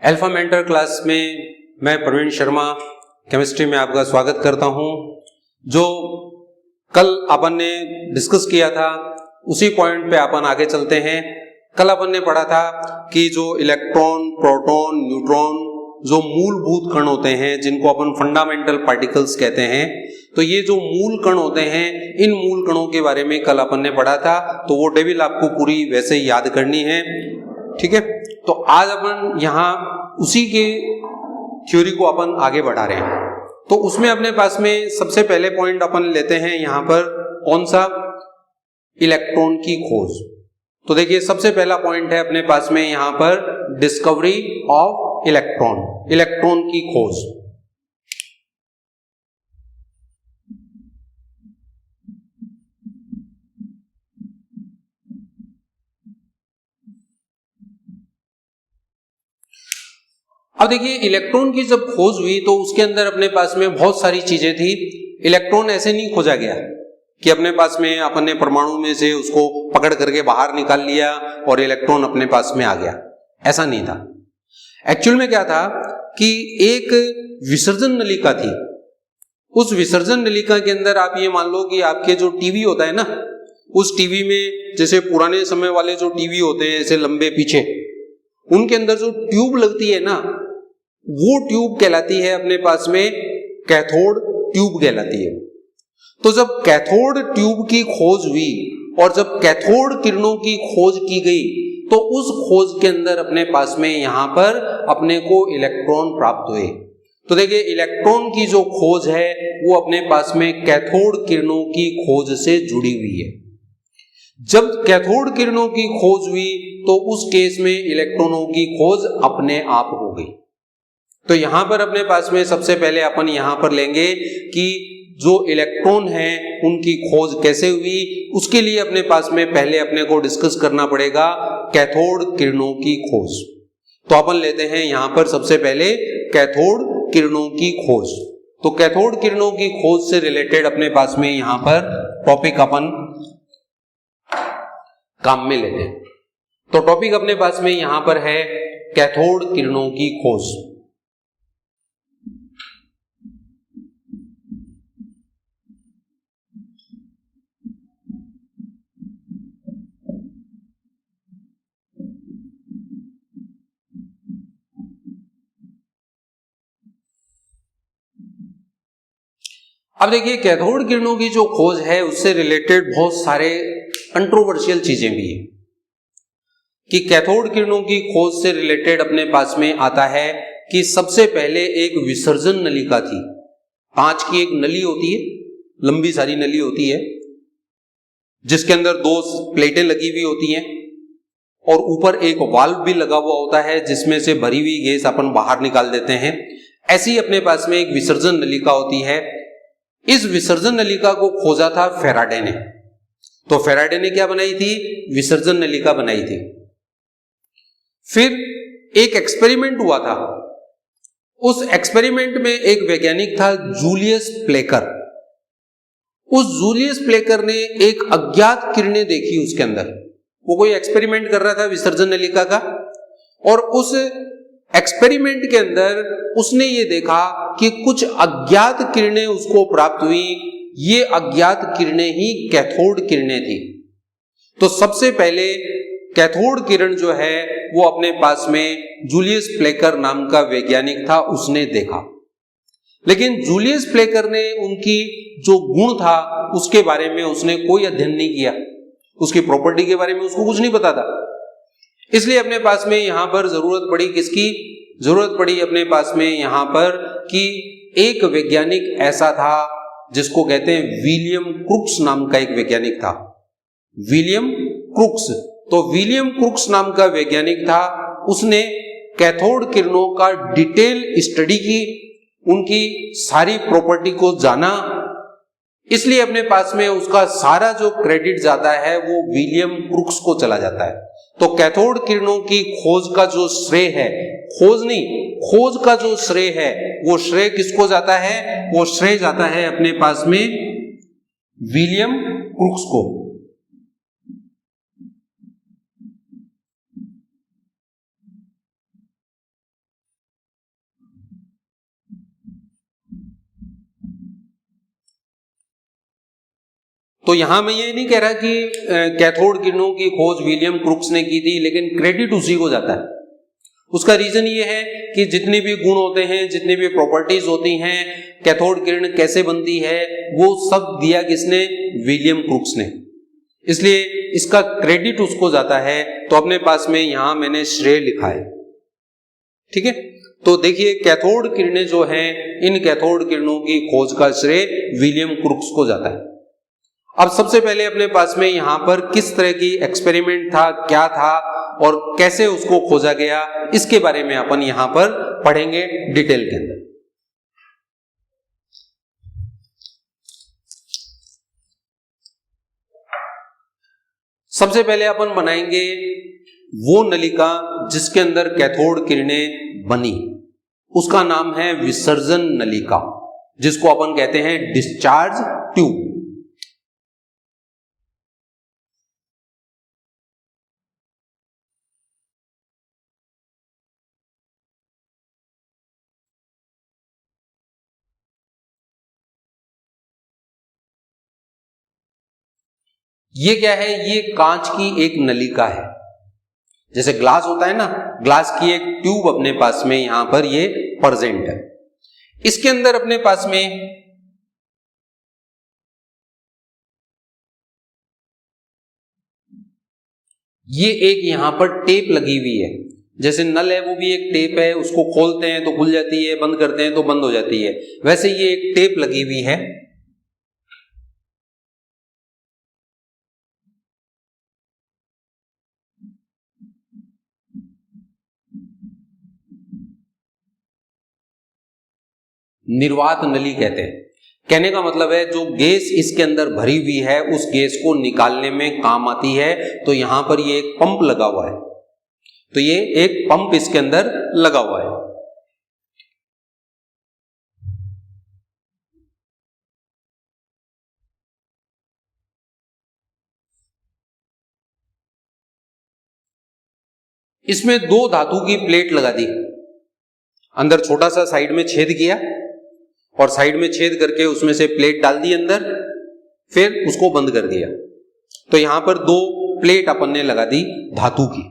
Alpha mentor class में मैं Praveen Sharma chemistry में आपका स्वागत करता हूं। जो कल अपन ने डिस्कस किया था उसी पॉइंट पे अपन आगे चलते हैं। कल अपन ने पढ़ा था कि जो इलेक्ट्रॉन, प्रोटॉन, न्यूट्रॉन जो मूलभूत कण होते हैं जिनको अपन फंडामेंटल पार्टिकल्स कहते हैं, तो ये जो मूल कण होते हैं इन मूल कणों के बारे में कल अपन ने पढ़ा था। तो वो टेबल आपको पूरी वैसे ही याद करनी है, ठीक है। तो आज अपन यहाँ उसी के थ्योरी को अपन आगे बढ़ा रहे हैं। तो उसमें अपने पास में सबसे पहले पॉइंट अपन लेते हैं यहाँ पर कौन सा, इलेक्ट्रॉन की खोज। तो देखिए सबसे पहला पॉइंट है अपने पास में यहाँ पर डिस्कवरी ऑफ इलेक्ट्रॉन, इलेक्ट्रॉन की खोज। अब देखिए इलेक्ट्रॉन की जब खोज हुई तो उसके अंदर अपने पास में बहुत सारी चीजें थी। इलेक्ट्रॉन ऐसे नहीं खोजा गया कि अपने पास में अपन ने परमाणु में से उसको पकड़ करके बाहर निकाल लिया और इलेक्ट्रॉन अपने पास में आ गया, ऐसा नहीं था। एक्चुअल में क्या था कि एक विसर्जन नलिका थी। उस विसर्जन नलिका के अंदर आप ये मान लो कि आपके जो टीवी होता है ना, उस टीवी में जैसे पुराने समय वाले जो टीवी होते हैं ऐसे लंबे पीछे, उनके अंदर जो ट्यूब लगती है ना, वो ट्यूब कहलाती है अपने पास में कैथोड ट्यूब कहलाती है। तो जब कैथोड ट्यूब की खोज हुई और जब कैथोड किरणों की खोज की गई तो उस खोज के अंदर अपने पास में यहां पर अपने को इलेक्ट्रॉन प्राप्त हुए। तो देखिए इलेक्ट्रॉन की जो खोज है वो अपने पास में कैथोड किरणों की खोज से जुड़ी हुई है। जब कैथोड किरणों की खोज हुई तो उस केस में इलेक्ट्रॉनों की खोज अपने आप हो गई। तो यहां पर अपने पास में सबसे पहले अपन यहां पर लेंगे कि जो इलेक्ट्रॉन हैं उनकी खोज कैसे हुई। उसके लिए अपने पास में पहले अपने को डिस्कस करना पड़ेगा कैथोड किरणों की खोज। तो अपन लेते हैं यहां पर सबसे पहले कैथोड किरणों की खोज। तो कैथोड किरणों की खोज से रिलेटेड अपने पास में यहां पर टॉपिक अपन काम में लेते हैं। तो टॉपिक अपने पास में यहां पर है कैथोड किरणों की खोज। अब देखिए कैथोड किरणों की जो खोज है उससे रिलेटेड बहुत सारे कंट्रोवर्शियल चीजें भी है कि कैथोड किरणों की खोज से रिलेटेड अपने पास में आता है कि सबसे पहले एक विसर्जन नलिका थी। कांच की एक नली होती है, लंबी सारी नली होती है जिसके अंदर दो प्लेटें लगी हुई होती हैं और ऊपर एक वाल्व भी लगा हुआ होता है जिसमें से भरी हुई गैस अपन बाहर निकाल देते हैं। ऐसी अपने पास में एक विसर्जन नलिका होती है। इस विसर्जन नलिका को खोजा था फेराडे ने। तो फेराडे ने क्या बनाई थी, विसर्जन नलिका बनाई थी। फिर एक एक्सपेरिमेंट हुआ था। उस एक्सपेरिमेंट में एक वैज्ञानिक था जूलियस प्लेकर। उस जूलियस प्लेकर ने एक अज्ञात किरणें देखी उसके अंदर। वो कोई एक्सपेरिमेंट कर रहा था विसर्जन नलिका का और उस एक्सपेरिमेंट के अंदर उसने ये देखा कि कुछ अज्ञात किरणें उसको प्राप्त हुई। ये अज्ञात किरणें ही कैथोड किरणें थी। तो सबसे पहले कैथोड किरण जो है वो अपने पास में जूलियस प्लेकर नाम का वैज्ञानिक था, उसने देखा। लेकिन जूलियस प्लेकर ने उनकी जो गुण था उसके बारे में उसने कोई अध्ययन नहीं किया, उसकी प्रॉपर्टी के बारे में उसको कुछ नहीं पता था। इसलिए अपने पास में यहां पर जरूरत पड़ी किसकी, जरूरत पड़ी अपने पास में यहां पर कि एक वैज्ञानिक ऐसा था जिसको कहते हैं विलियम क्रुक्स नाम का एक वैज्ञानिक था, विलियम क्रुक्स। तो विलियम क्रुक्स नाम का वैज्ञानिक था, उसने कैथोड किरणों का डिटेल स्टडी की, उनकी सारी प्रॉपर्टी को जाना। इसलिए अपने पास में उसका सारा जो क्रेडिट जाता है वो विलियम क्रुक्स को चला जाता है। तो कैथोड किरणों की खोज का जो श्रेय है, खोज नहीं, खोज का जो श्रेय है वो श्रेय किसको जाता है, वो श्रेय जाता है अपने पास में विलियम क्रुक्स को। तो यहां मैं ये नहीं कह रहा कि कैथोड किरणों की खोज विलियम क्रुक्स ने की थी, लेकिन क्रेडिट उसी को जाता है। उसका रीजन ये है कि जितने भी गुण होते हैं, जितनी भी प्रॉपर्टीज होती हैं, कैथोड किरण कैसे बनती है, वो सब दिया किसने? विलियम क्रुक्स ने। इसलिए इसका क्रेडिट उसको जाता है। तो अपने पास में यहां मैंने श्रेय लिखा है, ठीक है। तो देखिए कैथोड किरणें जो हैं, इन कैथोड किरणों की खोज का श्रेय विलियम क्रुक्स को जाता है। अब सबसे पहले अपने पास में यहां पर किस तरह की एक्सपेरिमेंट था, क्या था और कैसे उसको खोजा गया, इसके बारे में अपन यहां पर पढ़ेंगे डिटेल के अंदर। सबसे पहले अपन बनाएंगे वो नलिका जिसके अंदर कैथोड किरणें बनी, उसका नाम है विसर्जन नलिका, जिसको अपन कहते हैं डिस्चार्ज ट्यूब। ये क्या है? ये कांच की एक नलिका है, जैसे ग्लास होता है ना, ग्लास की एक ट्यूब अपने पास में यहां पर ये प्रेजेंट है। इसके अंदर अपने पास में ये एक यहां पर टेप लगी हुई है, जैसे नल है वो भी एक टेप है, उसको खोलते हैं तो खुल जाती है, बंद करते हैं तो बंद हो जाती है, वैसे ये एक टेप लगी हुई है। निर्वात नली कहते हैं। कहने का मतलब है जो गैस इसके अंदर भरी हुई है उस गैस को निकालने में काम आती है। तो यहां पर ये एक पंप लगा हुआ है, तो ये एक पंप इसके अंदर लगा हुआ है। इसमें दो धातु की प्लेट लगा दी, अंदर छोटा सा साइड में छेद किया और साइड में छेद करके उसमें से प्लेट डाल दी अंदर, फिर उसको बंद कर दिया। तो यहां पर दो प्लेट अपन ने लगा दी धातु की।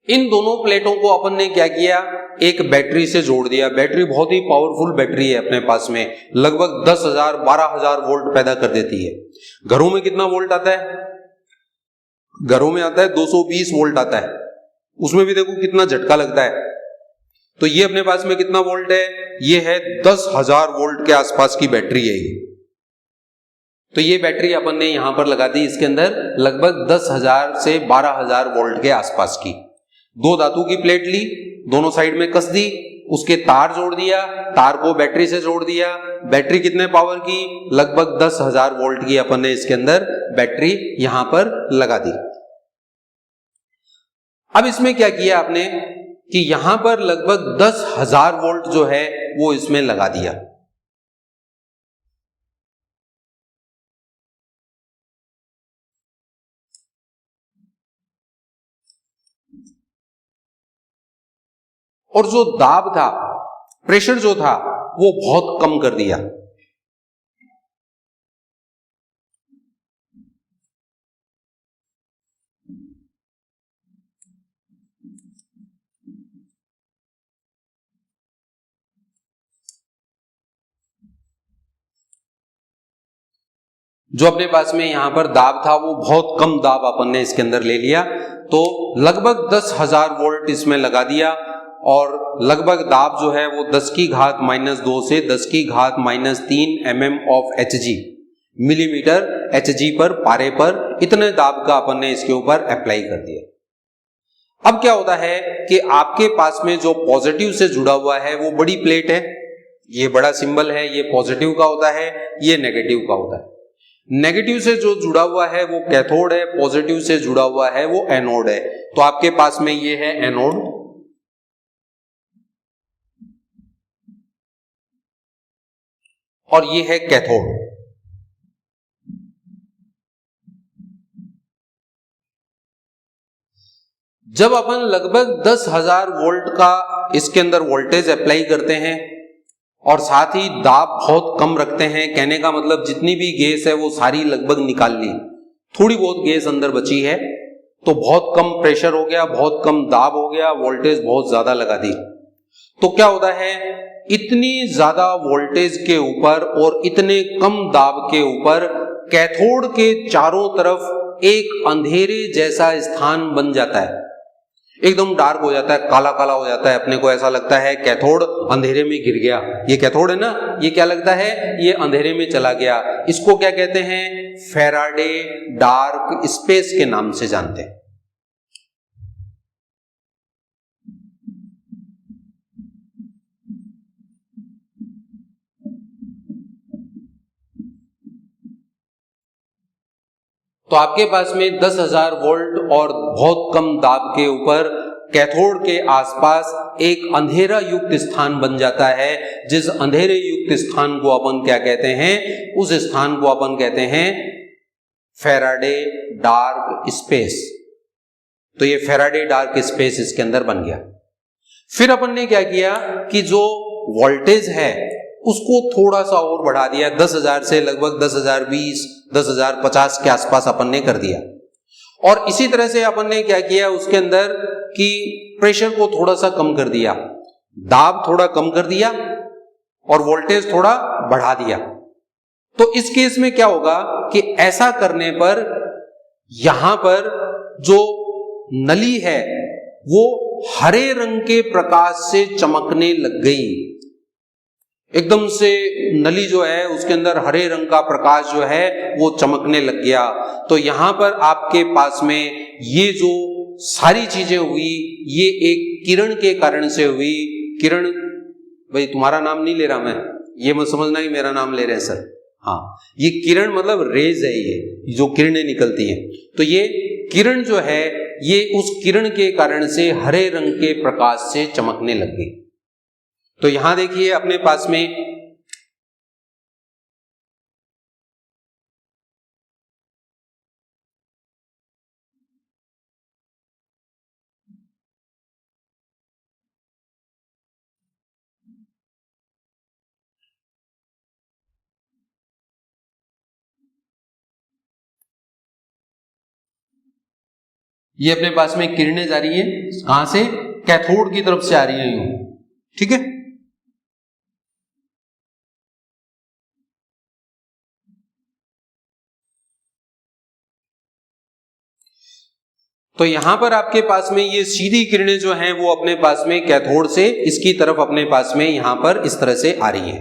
इन दोनों प्लेटों को अपन ने क्या किया? एक बैटरी से जोड़ दिया। बैटरी बहुत ही पावरफुल बैटरी है अपने पास में, लगभग 10,000 12,000 वोल्ट पैदा कर देती है। घरों में कितना वोल्ट आता है? घरों में आता है 220 वोल्ट आता है, उसमें भी देखो कितना झटका लगता है। तो ये अपने पास में कितना वोल्ट है? ये है 10,000 वोल्ट के आसपास की बैटरी है ये। तो ये बैटरी अपन ने यहां पर लगा दी, इसके अंदर लगभग 10,000 से 12,000 वोल्ट के आसपास की। दो धातु की प्लेट ली, दोनों साइड में कस दी, उसके तार जोड़ दिया, तार को बैटरी से जोड़ दिया। बैटरी कितने पावर की? लगभग 10,000 वोल्ट की अपन ने इसके अंदर बैटरी यहां पर लगा दी। अब इसमें क्या किया आपने कि यहां पर लगभग 10,000 वोल्ट जो है वो इसमें लगा दिया। और जो दाब था, प्रेशर जो था, वो बहुत कम कर दिया। जो अपने पास में यहां पर दाब था वो बहुत कम दाब अपन ने इसके अंदर ले लिया। तो लगभग 10,000 वोल्ट इसमें लगा दिया और लगभग दाब जो है वो 10 की घात -2 से 10 की घात -3 mm of Hg, millimetre Hg पर पारे पर, इतने दाब का अपन ने इसके ऊपर अप्लाई कर दिया। अब क्या होता है कि आपके पास में जो पॉजिटिव से जुड़ा हुआ है वो बड़ी प्लेट है, ये बड़ा सिंबल है, ये पॉजिटिव का होता है, ये नेगेटिव का होता है। नेगेटिव से जो जुड़ा हुआ है वो कैथोड है, पॉजिटिव से जुड़ा हुआ है वो एनोड है। तो आपके पास में ये है एनोड और ये है कैथोड। जब अपन लगभग 10,000 वोल्ट का इसके अंदर वोल्टेज अप्लाई करते हैं और साथ ही दाब बहुत कम रखते हैं, कहने का मतलब जितनी भी गैस है वो सारी लगभग निकाल ली, थोड़ी बहुत गैस अंदर बची है तो बहुत कम प्रेशर हो गया, बहुत कम दाब हो गया, वोल्टेज बहुत ज्यादा लगा दी, तो क्या होता है, इतनी ज्यादा वोल्टेज के ऊपर और इतने कम दाब के ऊपर कैथोड के चारों तरफ एक अंधेरे जैसा स्थान बन जाता है, एकदम डार्क हो जाता है, काला काला हो जाता है, अपने को ऐसा लगता है कैथोड अंधेरे में गिर गया। ये कैथोड है ना, ये क्या लगता है, ये अंधेरे में चला गया। इसको क्या कहते हैं, फैराडे डार्क स्पेस के नाम से जानते हैं। तो आपके पास में 10,000 वोल्ट और बहुत कम दाब के ऊपर कैथोड के आसपास एक अंधेरा युक्त स्थान बन जाता है, जिस अंधेरे युक्त स्थान को अपन क्या कहते हैं, उस स्थान को अपन कहते हैं फैराडे डार्क स्पेस। तो ये फैराडे डार्क स्पेस इसके अंदर बन गया। फिर अपन ने क्या किया कि जो वोल्टेज है उसको थोड़ा सा और बढ़ा दिया, 10,000 से लगभग 10,020, 10,050 के आसपास अपन ने कर दिया। और इसी तरह से अपन ने क्या किया उसके अंदर कि प्रेशर को थोड़ा सा कम कर दिया, दाब थोड़ा कम कर दिया और वोल्टेज थोड़ा बढ़ा दिया। तो इस केस में क्या होगा कि ऐसा करने पर यहां पर जो नली है वो हरे रंग के प्रकाश से चमकने लग गई। एकदम से नली जो है उसके अंदर हरे रंग का प्रकाश जो है वो चमकने लग गया। तो यहां पर आपके पास में ये जो सारी चीजें हुई ये एक किरण के कारण से हुई। किरण, भाई तुम्हारा नाम नहीं ले रहा मैं, ये मत समझना कि मेरा नाम ले रहे हैं सर, हाँ, ये किरण मतलब रेज है, ये जो किरणें निकलती हैं। तो ये किरण जो है ये उस किरण के कारण से हरे रंग के प्रकाश से चमकने लग गई। तो यहां देखिए अपने पास में ये अपने पास में किरणें जा रही है, कहां से, कैथोड की तरफ से आ रही है यूं, ठीक है। तो यहां पर आपके पास में ये सीधी किरणें जो हैं वो अपने पास में कैथोड से इसकी तरफ अपने पास में यहां पर इस तरह से आ रही है।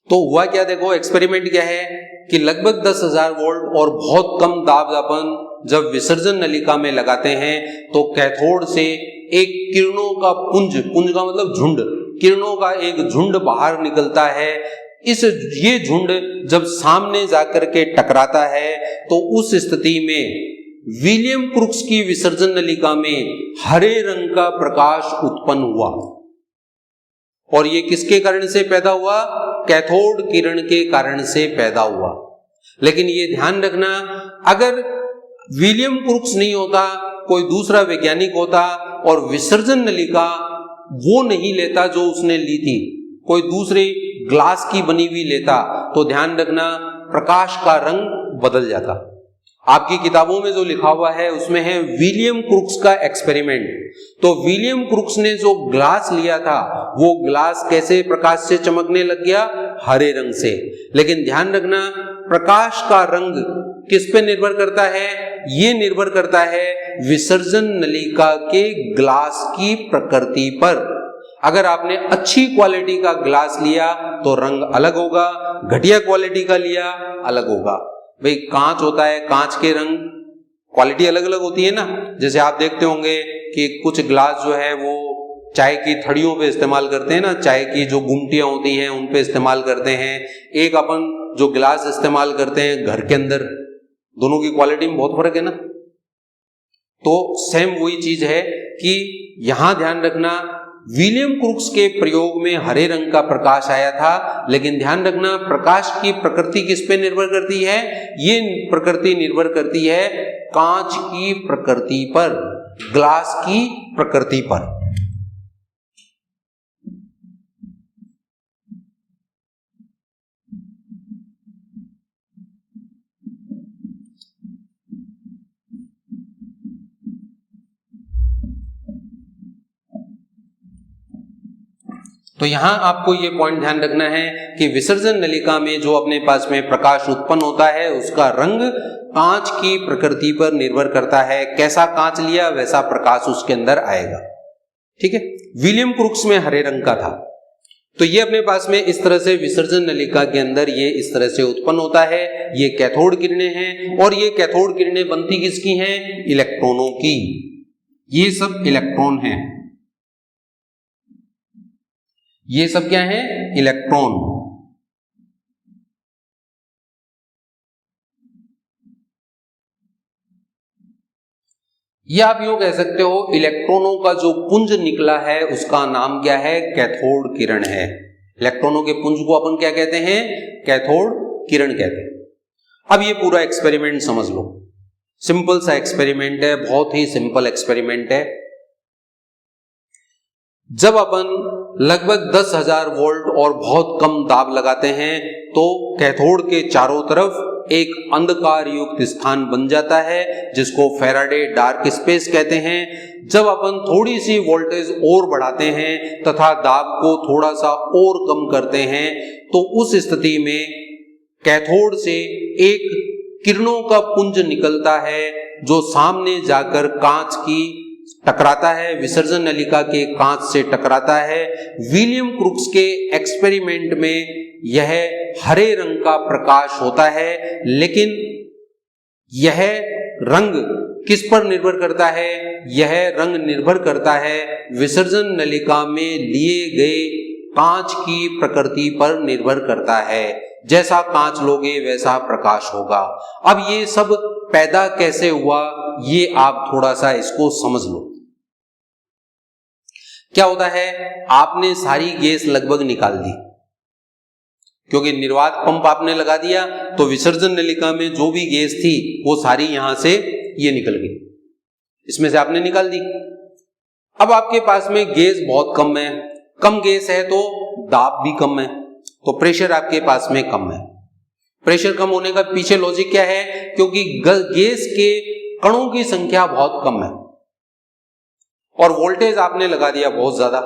तो हुआ क्या, देखो एक्सपेरिमेंट क्या है कि लगभग 10,000 वोल्ट और बहुत कम दाब अपन जब विसर्जन नलिका में लगाते हैं तो कैथोड से एक किरणों का पुंज, पुंज का मतलब झुंड, किरणों का एक झुंड बाहर निकलता है। ये झुंड जब सामने जाकर के टकराता है तो उस स्थिति में विलियम क्रुक्स की विसर्जन नलिका में हरे रंग का प्रकाश उत्पन्न हुआ। और ये किसके कारण से पैदा हुआ, कैथोड किरण के कारण से पैदा हुआ। लेकिन ये ध्यान रखना, अगर विलियम क्रुक्स नहीं होता, कोई दूसरा वैज्ञानिक होता और विसर्जन नलिका वो नहीं लेता जो उसने ली थी, कोई दूसरे ग्लास की बनी हुई लेता, तो ध्यान रखना प्रकाश का रंग बदल जाता। आपकी किताबों में जो लिखा हुआ है उसमें है विलियम क्रुक्स का एक्सपेरिमेंट। तो विलियम क्रुक्स ने जो ग्लास लिया था वो ग्लास कैसे प्रकाश से चमकने लग गया, हरे रंग से। लेकिन ध्यान रखना प्रकाश का रंग किस पे निर्भर करता है, ये निर्भर करता है विसर्जन नलिका के ग्लास की प्रकृति पर। अगर आपने अच्छी क्वालिटी का ग्लास लिया तो रंग अलग होगा, घटिया क्वालिटी का लिया अलग होगा। भाई कांच होता है, कांच के रंग क्वालिटी अलग अलग होती है ना। जैसे आप देखते होंगे कि कुछ ग्लास जो है वो चाय की थड़ियों पे इस्तेमाल करते हैं ना, चाय की जो गुमटियां होती हैं उन पे इस्तेमाल करते हैं। एक अपन जो गिलास इस्तेमाल करते हैं घर के अंदर, दोनों की क्वालिटी में बहुत फर्क है ना। तो सेम वही चीज है कि यहां ध्यान रखना विलियम क्रुक्स के प्रयोग में हरे रंग का प्रकाश आया था, लेकिन ध्यान रखना प्रकाश की प्रकृति किस पे निर्भर करती है? ये प्रकृति निर्भर करती है कांच की प्रकृति पर, ग्लास की प्रकृति पर। तो यहां आपको ये पॉइंट ध्यान रखना है कि विसर्जन नलिका में जो अपने पास में प्रकाश उत्पन्न होता है उसका रंग कांच की प्रकृति पर निर्भर करता है। कैसा कांच लिया वैसा प्रकाश उसके अंदर आएगा। ठीक है, विलियम क्रुक्स में हरे रंग का था, तो ये अपने पास में इस तरह से विसर्जन नलिका के अंदर ये इस तरह से उत्पन्न होता है। ये कैथोड किरणें हैं और ये कैथोड किरणें बनती किसकी हैं? इलेक्ट्रॉनों की। ये सब इलेक्ट्रॉन हैं, ये सब क्या है? इलेक्ट्रॉन। ये आप यूं कह सकते हो इलेक्ट्रॉनों का जो पुंज निकला है उसका नाम क्या है? कैथोड किरण है। इलेक्ट्रॉनों के पुंज को अपन क्या कहते हैं? कैथोड किरण कहते हैं। अब ये पूरा एक्सपेरिमेंट समझ लो, सिंपल सा एक्सपेरिमेंट है, बहुत ही सिंपल एक्सपेरिमेंट है। जब अपन लगभग 10,000 वोल्ट और बहुत कम दाब लगाते हैं तो कैथोड के चारों तरफ एक अंधकार युक्त स्थान बन जाता है जिसको फैराडे डार्क स्पेस कहते हैं। जब अपन थोड़ी सी वोल्टेज और बढ़ाते हैं तथा दाब को थोड़ा सा और कम करते हैं तो उस स्थिति में कैथोड से एक किरणों का पुंज निकलता है जो सामने जाकर कांच की टकराता है, विसर्जन नलिका के कांच से टकराता है। विलियम क्रुक्स के एक्सपेरिमेंट में यह हरे रंग का प्रकाश होता है, लेकिन यह रंग किस पर निर्भर करता है? यह रंग निर्भर करता है विसर्जन नलिका में लिए गए कांच की प्रकृति पर निर्भर करता है। जैसा कांच लोगे वैसा प्रकाश होगा। अब ये सब पैदा कैसे हुआ ये आप थोड़ा सा इसको समझ लो। क्या होता है, आपने सारी गैस लगभग निकाल दी, क्योंकि निर्वात पंप आपने लगा दिया तो विसर्जन नलिका में जो भी गैस थी वो सारी यहां से ये निकल गई, इसमें से आपने निकाल दी। अब आपके पास में गैस बहुत कम है, कम गैस है तो दाब भी कम है, तो प्रेशर आपके पास में कम है। प्रेशर कम होने का पीछे लॉजिक क्या है? क्योंकि गैस के कणों की संख्या बहुत कम है और वोल्टेज आपने लगा दिया बहुत ज्यादा।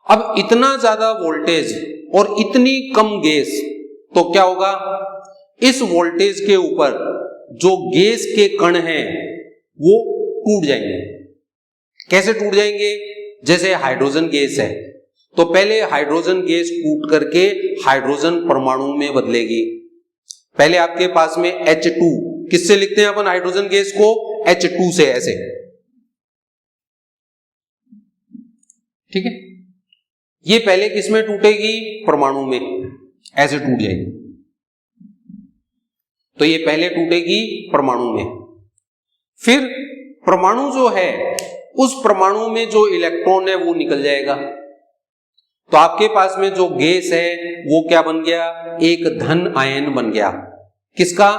अब इतना ज्यादा वोल्टेज और इतनी कम गैस, तो क्या होगा? इस वोल्टेज के ऊपर जो गैस के कण हैं वो टूट जाएंगे। कैसे टूट जाएंगे? जैसे हाइड्रोजन गैस है तो पहले हाइड्रोजन गैस टूट करके हाइड्रोजन परमाणु में बदलेगी। पहले आपके पास में H2, किससे लिखते हैं अपन हाइड्रोजन गैस को? H2 से, ऐसे। ठीक है, ये पहले किसमें टूटेगी? परमाणु में, ऐसे टूट जाएगी। तो ये पहले टूटेगी परमाणु में, फिर परमाणु जो है उस परमाणु में जो इलेक्ट्रॉन है वो निकल जाएगा। तो आपके पास में जो गैस है वो क्या बन गया? एक धन आयन बन गया। किसका?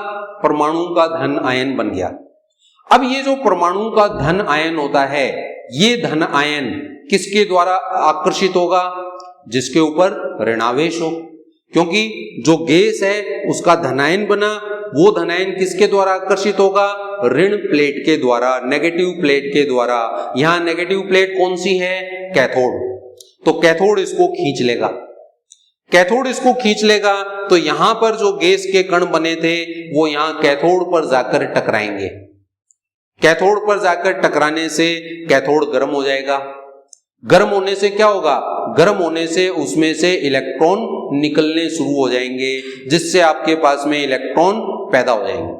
परमाणु का धन आयन बन गया। अब ये जो परमाणु का धन आयन होता है, ये धन आयन किसके द्वारा आकर्षित होगा? जिसके ऊपर ऋणावेश हो, क्योंकि जो गैस है उसका धनायन बना, वो धनायन किसके द्वारा आकर्षित होगा? ऋण प्लेट के द्वारा, नेगेटिव प्लेट के द्वारा। यहां नेगेटिव प्लेट कौन सी है? कैथोड। तो कैथोड इसको खींच लेगा, कैथोड इसको खींच लेगा तो यहां पर जो गैस के कण बने थे वो यहां कैथोड पर जाकर टकराएंगे। कैथोड पर जाकर टकराने से कैथोड गर्म हो जाएगा। गर्म होने से क्या होगा? गर्म होने से उसमें से इलेक्ट्रॉन निकलने शुरू हो जाएंगे, जिससे आपके पास में इलेक्ट्रॉन पैदा हो जाएंगे।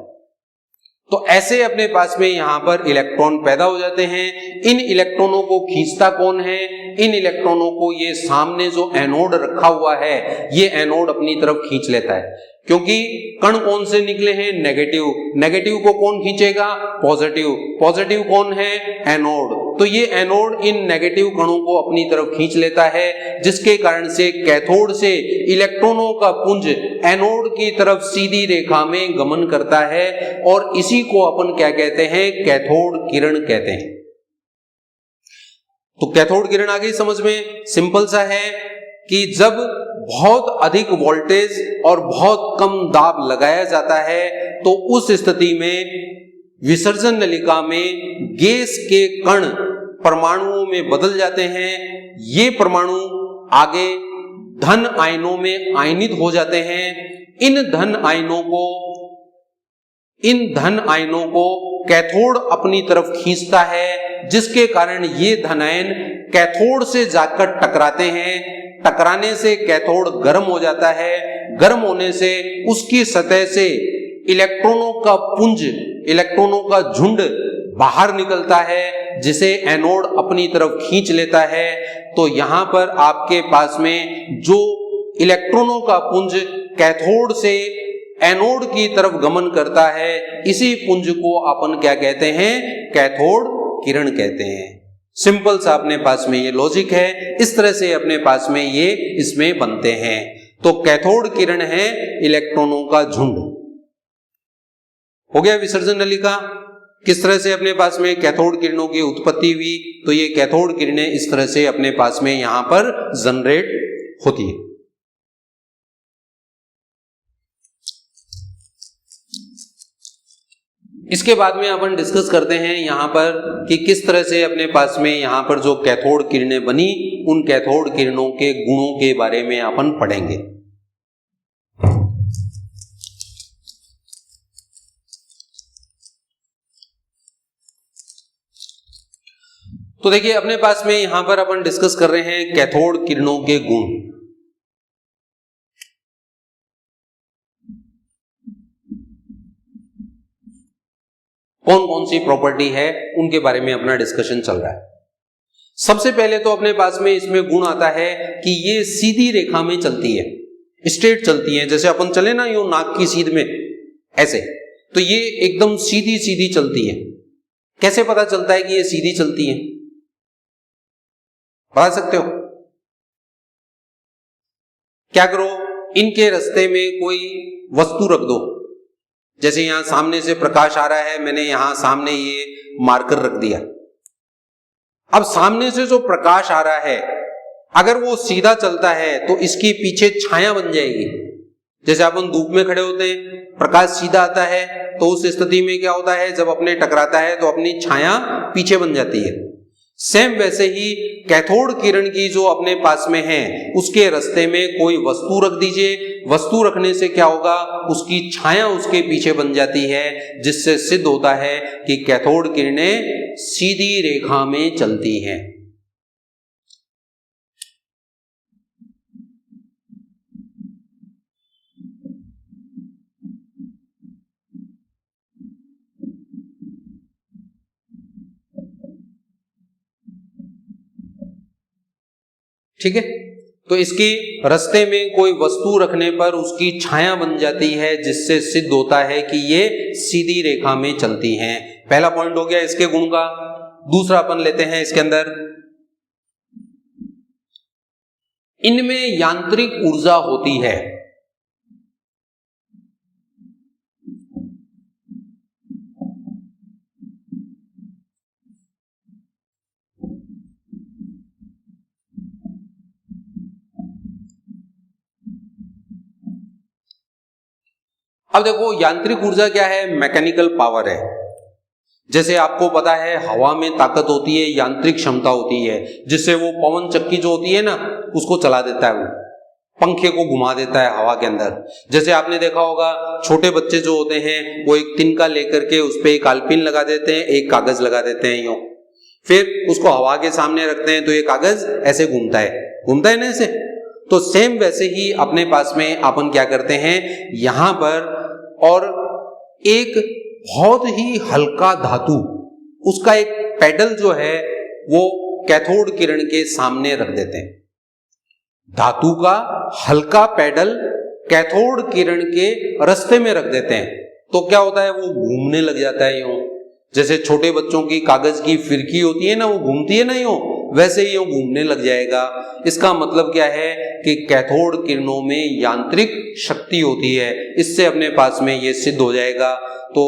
तो ऐसे अपने पास में यहां पर इलेक्ट्रॉन पैदा हो जाते हैं। इन इलेक्ट्रॉनों को खींचता कौन है? इन इलेक्ट्रॉनों को ये सामने जो एनोड रखा हुआ है ये एनोड अपनी तरफ खींच लेता है, क्योंकि कण कौन से निकले हैं? नेगेटिव। नेगेटिव को कौन खींचेगा? पॉजिटिव। पॉजिटिव कौन है? एनोड। तो ये एनोड इन नेगेटिव कणों को अपनी तरफ खींच लेता है, जिसके कारण से कैथोड से इलेक्ट्रॉनों का पुंज एनोड की तरफ सीधी रेखा में गमन करता है, और इसी को अपन क्या कहते हैं? कैथोड किरण कहते हैं। तो कैथोड किरण आ गई समझ में? सिंपल सा है कि जब बहुत अधिक वोल्टेज और बहुत कम दाब लगाया जाता है तो उस स्थिति में विसर्जन नलिका में गैस के कण परमाणुओं में बदल जाते हैं। ये परमाणु आगे धन आयनों में आयनित हो जाते हैं। इन धन आयनों को कैथोड अपनी तरफ खींचता है, जिसके कारण ये धन आयन कैथोड से जाकर टकराते हैं। टकराने से कैथोड गर्म हो जाता है। गर्म होने से उसकी सतह से इलेक्ट्रॉनों का पुंज, इलेक्ट्रॉनों का झुंड बाहर निकलता है, जिसे एनोड अपनी तरफ खींच लेता है। तो यहां पर आपके पास में जो इलेक्ट्रॉनों का पुंज कैथोड से एनोड की तरफ गमन करता है, इसी पुंज को अपन क्या कहते हैं? कैथोड किरण कहते हैं। सिंपल सा अपने पास में ये लॉजिक है, इस तरह से अपने पास में ये इसमें बनते हैं। तो कैथोड किरण है इलेक्ट्रॉनों का झुंड। हो गया विसर्जन नलिका। किस तरह से अपने पास में कैथोड किरणों की उत्पत्ति हुई? तो ये कैथोड किरणें इस तरह से अपने पास में यहां पर जनरेट होती है। इसके बाद में अपन डिस्कस करते हैं यहां पर कि किस तरह से अपने पास में यहां पर जो कैथोड किरणें बनी, उन कैथोड किरणों के गुणों के बारे में अपन पढ़ेंगे। तो देखिए अपने पास में यहां पर अपन डिस्कस कर रहे हैं कैथोड किरणों के गुण। कौन कौन सी प्रॉपर्टी है उनके बारे में अपना डिस्कशन चल रहा है। सबसे पहले तो अपने पास में इसमें गुण आता है कि ये सीधी रेखा में चलती है, स्ट्रेट चलती है। जैसे अपन चले ना यूं नाक की सीध में ऐसे, तो ये एकदम सीधी सीधी चलती है। कैसे पता चलता है कि ये सीधी चलती है? बता सकते हो? क्या करो, इनके रास्ते में कोई वस्तु रख दो। जैसे यहां सामने से प्रकाश आ रहा है, मैंने यहां सामने ये मार्कर रख दिया। अब सामने से जो प्रकाश आ रहा है, अगर वो सीधा चलता है तो इसके पीछे छाया बन जाएगी। जैसे अपन धूप में खड़े होते हैं, प्रकाश सीधा आता है तो उस स्थिति में क्या होता है, जब अपने टकराता है तो अपनी छाया पीछे बन जाती है। सेम वैसे ही कैथोड किरण की जो अपने पास में है, उसके रास्ते में कोई वस्तु रख दीजिए। वस्तु रखने से क्या होगा, उसकी छाया उसके पीछे बन जाती है, जिससे सिद्ध होता है कि कैथोड किरणें सीधी रेखा में चलती हैं। ठीक है, तो इसके रास्ते में कोई वस्तु रखने पर उसकी छाया बन जाती है, जिससे सिद्ध होता है कि ये सीधी रेखा में चलती हैं। पहला पॉइंट हो गया इसके गुण का। दूसरा अपन लेते हैं इसके अंदर, इनमें यांत्रिक ऊर्जा होती है। अब देखो यांत्रिक ऊर्जा क्या है, मैकेनिकल पावर है। जैसे आपको पता है हवा में ताकत होती है, यांत्रिक क्षमता होती है, जिससे वो पवन चक्की जो होती है ना, उसको चला देता है, वो पंखे को घुमा देता है हवा के अंदर। जैसे आपने देखा होगा छोटे बच्चे जो होते हैं वो एक तिनका लेकर के उस पर एक आलपिन लगा देते हैं, एक कागज लगा देते हैं यूं, फिर उसको हवा के सामने रखते हैं तो ये कागज ऐसे घूमता है ना ऐसे। तो सेम वैसे ही अपने पास में अपन क्या करते हैं यहां पर, और एक बहुत ही हल्का धातु, उसका एक पेडल जो है वो कैथोड किरण के सामने रख देते हैं। धातु का हल्का पैडल कैथोड किरण के रास्ते में रख देते हैं तो क्या होता है, वो घूमने लग जाता है यूं। जैसे छोटे बच्चों की कागज की फिरकी होती है ना, वो घूमती है ना यूं, वैसे ही यूं घूमने लग जाएगा। इसका मतलब क्या है कि कैथोड किरणों में यांत्रिक शक्ति होती है, इससे अपने पास में ये सिद्ध हो जाएगा। तो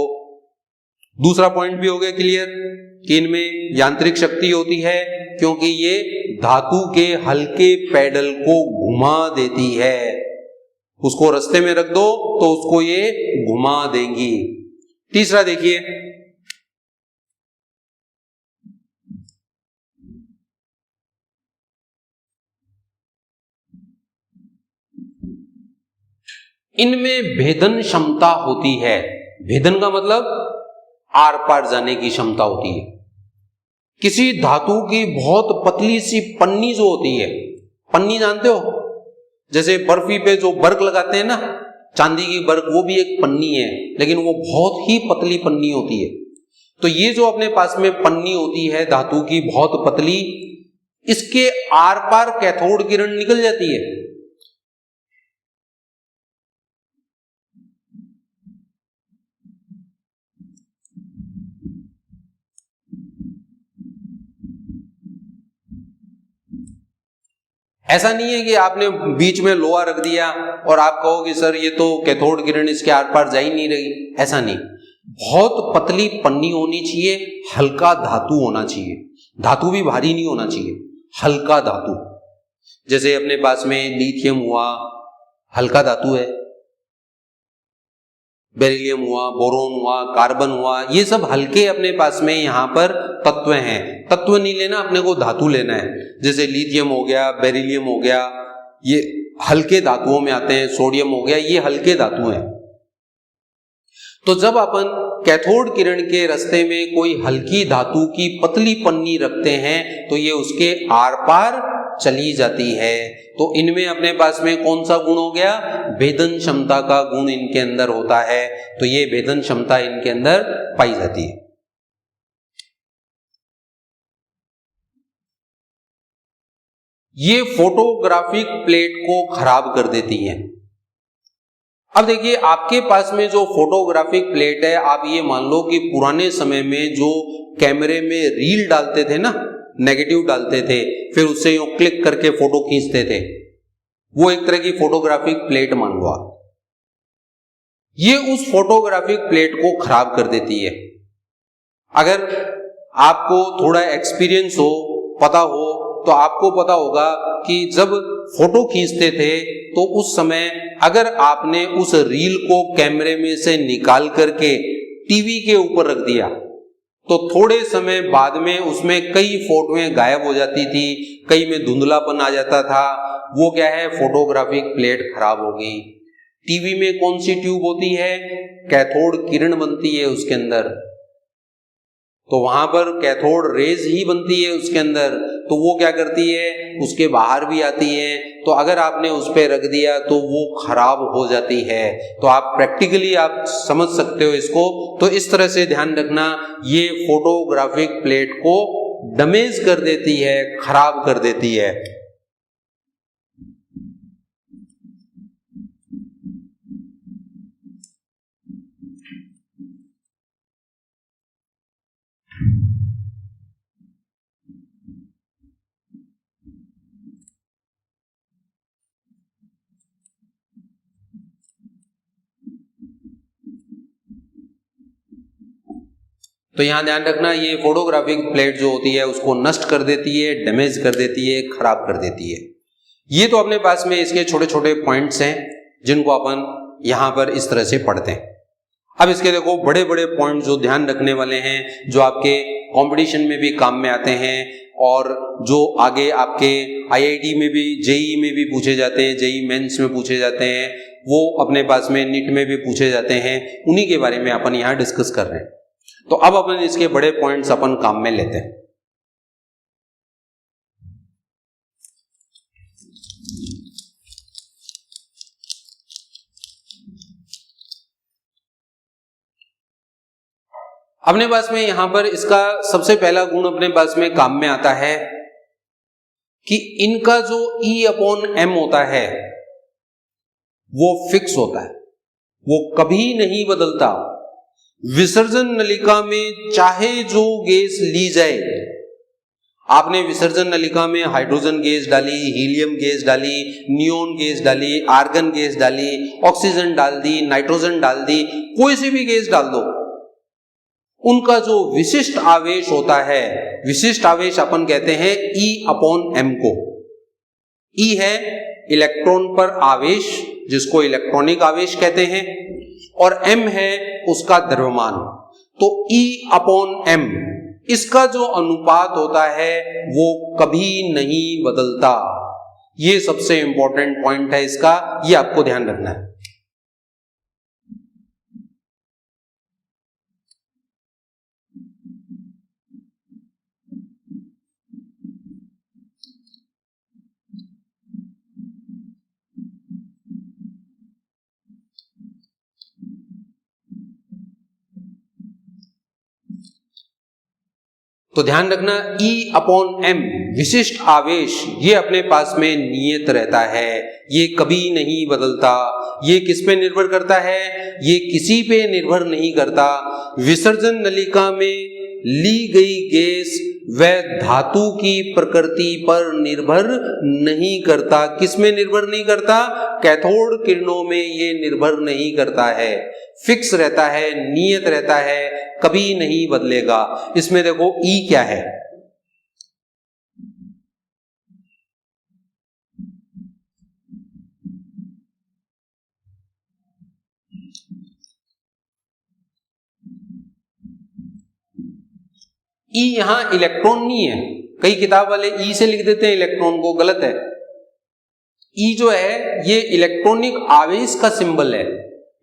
दूसरा पॉइंट भी हो गया क्लियर कि इनमें यांत्रिक शक्ति होती है क्योंकि ये धातु के हल्के पैडल को घुमा देती है। उसको रास्ते में रख दो तो उसको ये घुमा देंगी। तीसरा देखिए, इनमें भेदन क्षमता होती है। भेदन का मतलब आर पार जाने की क्षमता होती है। किसी धातु की बहुत पतली सी पन्नी जो होती है, पन्नी जानते हो, जैसे बर्फी पे जो बर्क लगाते हैं ना, चांदी की बर्क, वो भी एक पन्नी है, लेकिन वो बहुत ही पतली पन्नी होती है। तो ये जो अपने पास में पन्नी होती है धातु की बहुत पतली, इसके आर पार कैथोड किरण निकल जाती है। ऐसा नहीं है कि आपने बीच में लोहा रख दिया और आप कहोगे सर ये तो कैथोड किरण इसके आर पार जा ही नहीं रही। ऐसा नहीं, बहुत पतली पन्नी होनी चाहिए, हल्का धातु होना चाहिए। धातु भी भारी नहीं होना चाहिए, हल्का धातु। जैसे अपने पास में लिथियम हुआ, हल्का धातु है, बेरिलियम हुआ, बोरोन हुआ, कार्बन हुआ, ये सब हल्के अपने पास में यहाँ पर तत्व हैं। तत्व नहीं लेना, अपने को धातु लेना है। जैसे लिथियम हो गया, बेरिलियम हो गया, ये हल्के धातुओं में आते हैं। सोडियम हो गया, ये हल्के धातु हैं। तो जब अपन कैथोड किरण के रास्ते में कोई हल्की धातु की पतली पन्नी रखते हैं तो ये उसके आर पार चली जाती है। तो इनमें अपने पास में कौन सा गुण हो गया, भेदन क्षमता का गुण इनके अंदर होता है। तो ये भेदन क्षमता इनके अंदर पाई जाती है। ये फोटोग्राफिक प्लेट को खराब कर देती हैं। अब देखिए, आपके पास में जो फोटोग्राफिक प्लेट है, आप ये मान लो कि पुराने समय में जो कैमरे में रील डालते थे ना, नेगेटिव डालते थे, फिर उससे यूं क्लिक करके फोटो खींचते थे, वो एक तरह की फोटोग्राफिक प्लेट मान लो आप। ये उस फोटोग्राफिक प्लेट को खराब कर देती है। अगर आपको थोड़ा एक्सपीरियंस हो, पता हो, तो आपको पता होगा कि जब फोटो खींचते थे तो उस समय अगर आपने उस रील को कैमरे में से निकाल करके टीवी के ऊपर रख दिया तो थोड़े समय बाद में उसमें कई फोटोएं गायब हो जाती थी, कई में धुंधलापन आ जाता था। वो क्या है, फोटोग्राफिक प्लेट खराब हो गई। टीवी में कौन सी ट्यूब होती है, कैथोड किरण बनती है उसके अंदर, तो वहां पर कैथोड रेज ही बनती है उसके अंदर। तो वो क्या करती है, उसके बाहर भी आती है। तो अगर आपने उस पर रख दिया तो वो खराब हो जाती है। तो आप प्रैक्टिकली आप समझ सकते हो इसको। तो इस तरह से ध्यान रखना, ये फोटोग्राफिक प्लेट को डैमेज कर देती है, खराब कर देती है। तो यहां ध्यान रखना, ये फोटोग्राफिक प्लेट जो होती है उसको नष्ट कर देती है, डैमेज कर देती है, खराब कर देती है। ये तो अपने पास में इसके छोटे छोटे पॉइंट्स हैं जिनको अपन यहां पर इस तरह से पढ़ते हैं। अब इसके देखो बड़े बड़े पॉइंट जो ध्यान रखने वाले हैं, जो आपके कंपटीशन में भी काम में आते हैं और जो आगे आपके आईआईटी में भी, जेईई में भी पूछे जाते हैं, जेईई मेंस में पूछे जाते हैं, वो अपने पास में नीट में भी पूछे जाते हैं, उन्हीं के बारे में अपन यहाँ डिस्कस कर रहे हैं। तो अब अपन इसके बड़े पॉइंट्स अपन काम में लेते हैं। अपने पास में यहां पर इसका सबसे पहला गुण अपने पास में काम में आता है कि इनका जो E/m होता है वो फिक्स होता है, वो कभी नहीं बदलता। विसर्जन नलिका में चाहे जो गैस ली जाए, आपने विसर्जन नलिका में हाइड्रोजन गैस डाली, हीलियम गैस डाली, नियोन गैस डाली, आर्गन गैस डाली, ऑक्सीजन डाल दी, नाइट्रोजन डाल दी, कोई सी भी गैस डाल दो, उनका जो विशिष्ट आवेश होता है, विशिष्ट आवेश अपन कहते हैं E/m को। E है इलेक्ट्रॉन पर आवेश, जिसको इलेक्ट्रॉनिक आवेश कहते हैं, और m है उसका द्रव्यमान। तो E/m इसका जो अनुपात होता है वो कभी नहीं बदलता। ये सबसे इंपॉर्टेंट पॉइंट है इसका, ये आपको ध्यान रखना है। तो ध्यान रखना, E/m विशिष्ट आवेश ये अपने पास में नियत रहता है, ये कभी नहीं बदलता। ये किस पे निर्भर करता है? ये किसी पे निर्भर नहीं करता। विसर्जन नलिका में ली गई गैस वह धातु की प्रकृति पर निर्भर नहीं करता। किस में निर्भर नहीं करता? कैथोड किरणों में ये निर्भर नहीं करता है, फिक्स रहता है, नियत रहता है, कभी नहीं बदलेगा। इसमें देखो E क्या है? E यहां इलेक्ट्रॉन नहीं है, कई किताब वाले E से लिख देते हैं इलेक्ट्रॉन को, गलत है। E जो है ये इलेक्ट्रॉनिक आवेश का सिंबल है,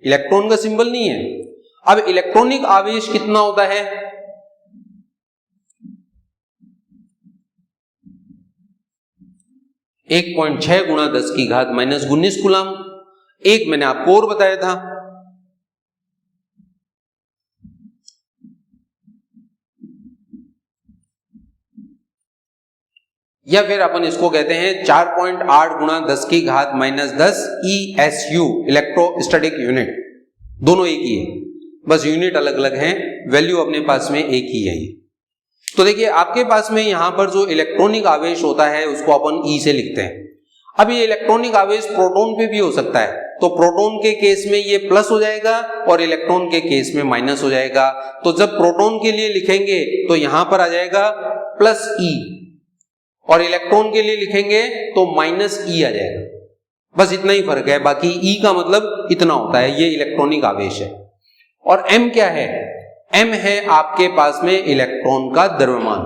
इलेक्ट्रॉन का सिंबल नहीं है। अब इलेक्ट्रॉनिक आवेश कितना होता है? 1.6 गुणा 10 की घात माइनस 19 कूलम। एक मैंने आपको और बताया था, या फिर अपन इसको कहते हैं 4.8 गुणा 10 की घात माइनस 10 ESU, इलेक्ट्रोस्टैटिक यूनिट। दोनों एक ही है, बस यूनिट अलग अलग हैं, वैल्यू अपने पास में एक ही है। तो देखिए आपके पास में यहां पर जो इलेक्ट्रॉनिक आवेश होता है उसको अपन E से लिखते हैं। अब ये इलेक्ट्रॉनिक आवेश प्रोटॉन पे भी हो सकता है, तो प्रोटॉन के केस में ये प्लस हो जाएगा और इलेक्ट्रॉन के केस में माइनस हो जाएगा। तो जब प्रोटॉन के लिए लिखेंगे तो यहां पर आ जाएगा प्लस E, और इलेक्ट्रॉन के लिए लिखेंगे तो माइनस E आ जाएगा। बस इतना ही फर्क है, बाकी E का मतलब इतना होता है, ये इलेक्ट्रॉनिक आवेश है। और M क्या है? M है आपके पास में इलेक्ट्रॉन का द्रव्यमान।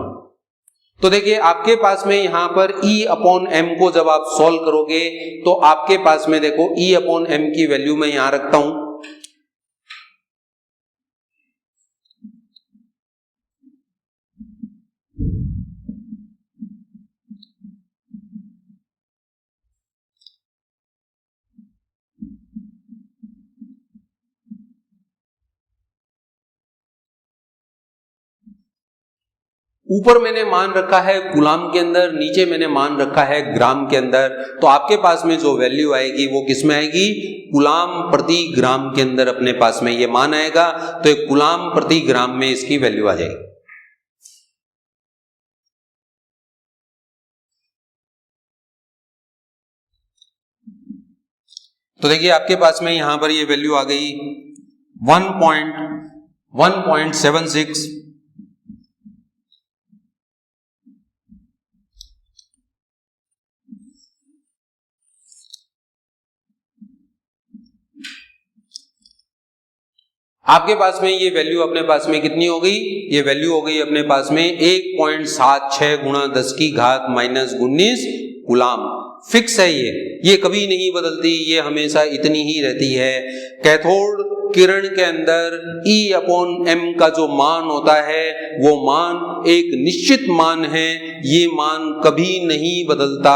तो देखिए आपके पास में यहां पर E/m को जब आप सॉल्व करोगे तो आपके पास में देखो E/m की वैल्यू मैं यहां रखता हूं, ऊपर मैंने मान रखा है कूलाम के अंदर, नीचे मैंने मान रखा है ग्राम के अंदर। तो आपके पास में जो वैल्यू आएगी वो किस में आएगी? कूलाम प्रति ग्राम के अंदर अपने पास में ये मान आएगा, तो एक कूलाम प्रति ग्राम में इसकी वैल्यू आ जाएगी। तो देखिए आपके पास में यहां पर ये वैल्यू आ गई 1.76। आपके पास में ये वैल्यू अपने पास में कितनी हो गई? ये वैल्यू हो गई अपने पास में 1.76 गुणा 10 की घात माइनस 19 कूलाम। फिक्स है ये कभी नहीं बदलती, ये हमेशा इतनी ही रहती है। कैथोड किरण के अंदर E/m का जो मान होता है वो मान एक निश्चित मान है, ये मान कभी नहीं बदलता,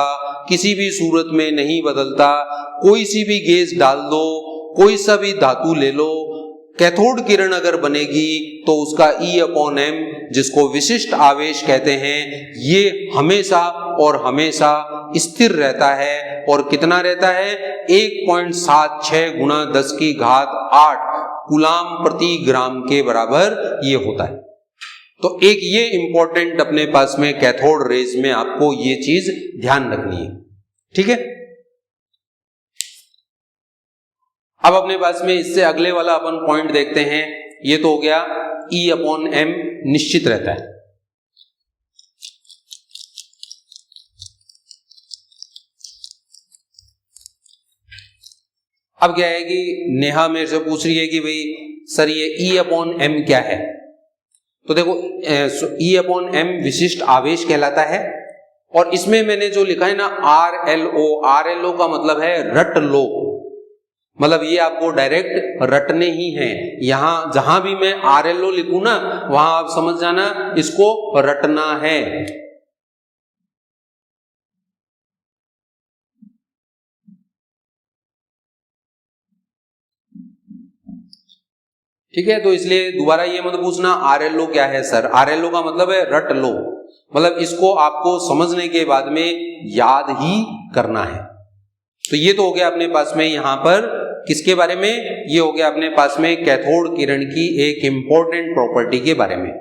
किसी भी सूरत में नहीं बदलता। कोई सी भी गैस डाल दो, कोई सा भी धातु ले लो, कैथोड किरण अगर बनेगी तो उसका E/m, जिसको विशिष्ट आवेश कहते हैं, ये हमेशा और हमेशा स्थिर रहता है। और कितना रहता है? 1.76 गुणा 10⁸ कूलाम प्रति ग्राम के बराबर ये होता है। तो एक ये इंपॉर्टेंट अपने पास में कैथोड रेज में आपको ये चीज ध्यान रखनी है, ठीक है। अब अपने पास में इससे अगले वाला अपन पॉइंट देखते हैं। ये तो हो गया E/m निश्चित रहता है। अब क्या है कि नेहा मेरे से पूछ रही है कि भाई सर ये E/m क्या है? तो देखो E/m विशिष्ट आवेश कहलाता है। और इसमें मैंने जो लिखा है ना RLO का मतलब है रट लो, मतलब ये आपको डायरेक्ट रटने ही हैं। यहां जहां भी मैं RLO लिखूं ना, वहां आप समझ जाना इसको रटना है। ठीक है, तो इसलिए दोबारा ये मत पूछना RLO क्या है सर। RLO का मतलब है रट लो, मतलब इसको आपको समझने के बाद में याद ही करना है। तो ये तो हो गया अपने पास में यहां पर किसके बारे में? ये हो गया अपने पास में कैथोड किरण की एक इंपॉर्टेंट प्रॉपर्टी के बारे में।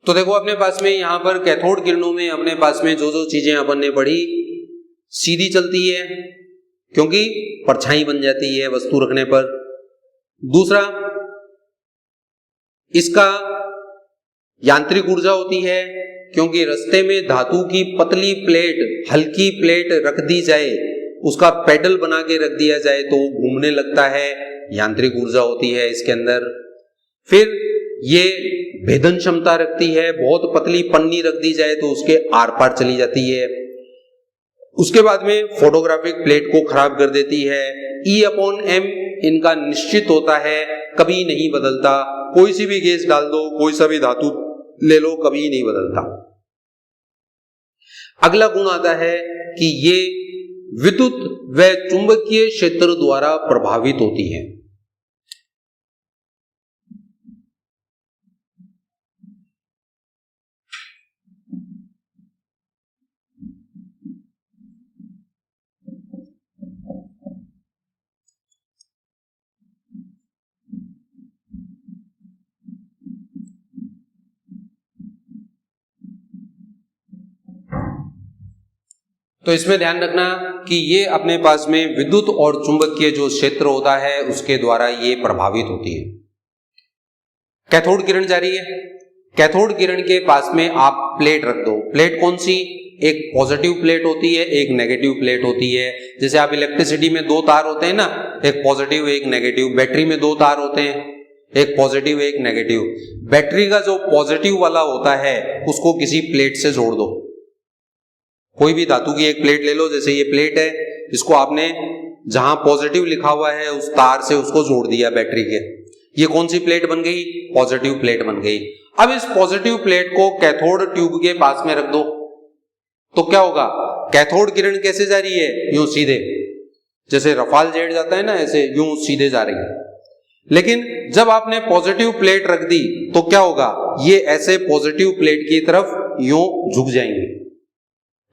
तो देखो अपने पास में यहां पर कैथोड किरणों में अपने पास में जो जो चीजें अपन ने पढ़ी, सीधी चलती है क्योंकि परछाई बन जाती है वस्तु रखने पर। दूसरा, इसका यांत्रिक ऊर्जा होती है क्योंकि रास्ते में धातु की पतली प्लेट, हल्की प्लेट रख दी जाए, उसका पेडल बना के रख दिया जाए तो घूमने लगता है, यांत्रिक ऊर्जा होती है इसके अंदर। फिर ये भेदन क्षमता रखती है, बहुत पतली पन्नी रख दी जाए तो उसके आर पार चली जाती है। उसके बाद में फोटोग्राफिक प्लेट को खराब कर देती है। E/m इनका निश्चित होता है, कभी नहीं बदलता। कोई सी भी गैस डाल दो, कोई सा भी धातु ले लो, कभी नहीं बदलता। अगला गुण आता है कि ये विद्युत व चुंबकीय क्षेत्र द्वारा प्रभावित होती है। तो इसमें ध्यान रखना कि ये अपने पास में विद्युत और चुंबकीय जो क्षेत्र होता है उसके द्वारा ये प्रभावित होती है। कैथोड किरण जा रही है, कैथोड किरण के पास में आप प्लेट रख दो। प्लेट कौन सी? एक पॉजिटिव प्लेट होती है, एक नेगेटिव प्लेट होती है। जैसे आप इलेक्ट्रिसिटी में दो तार होते हैं ना, एक पॉजिटिव एक नेगेटिव। बैटरी में दो तार होते हैं, एक पॉजिटिव एक नेगेटिव। बैटरी का जो पॉजिटिव वाला होता है उसको किसी प्लेट से जोड़ दो। कोई भी धातु की एक प्लेट ले लो, जैसे ये प्लेट है, इसको आपने जहां पॉजिटिव लिखा हुआ है उस तार से उसको जोड़ दिया बैटरी के। ये कौन सी प्लेट बन गई? पॉजिटिव प्लेट बन गई। अब इस पॉजिटिव प्लेट को कैथोड ट्यूब के पास में रख दो तो क्या होगा? कैथोड किरण कैसे जा रही है? यूं सीधे, जैसे रफाल जेट जाता है ना, ऐसे यूं सीधे जा रही है। लेकिन जब आपने पॉजिटिव प्लेट रख दी तो क्या होगा? ये ऐसे पॉजिटिव प्लेट की तरफ यूं झुक जाएंगे।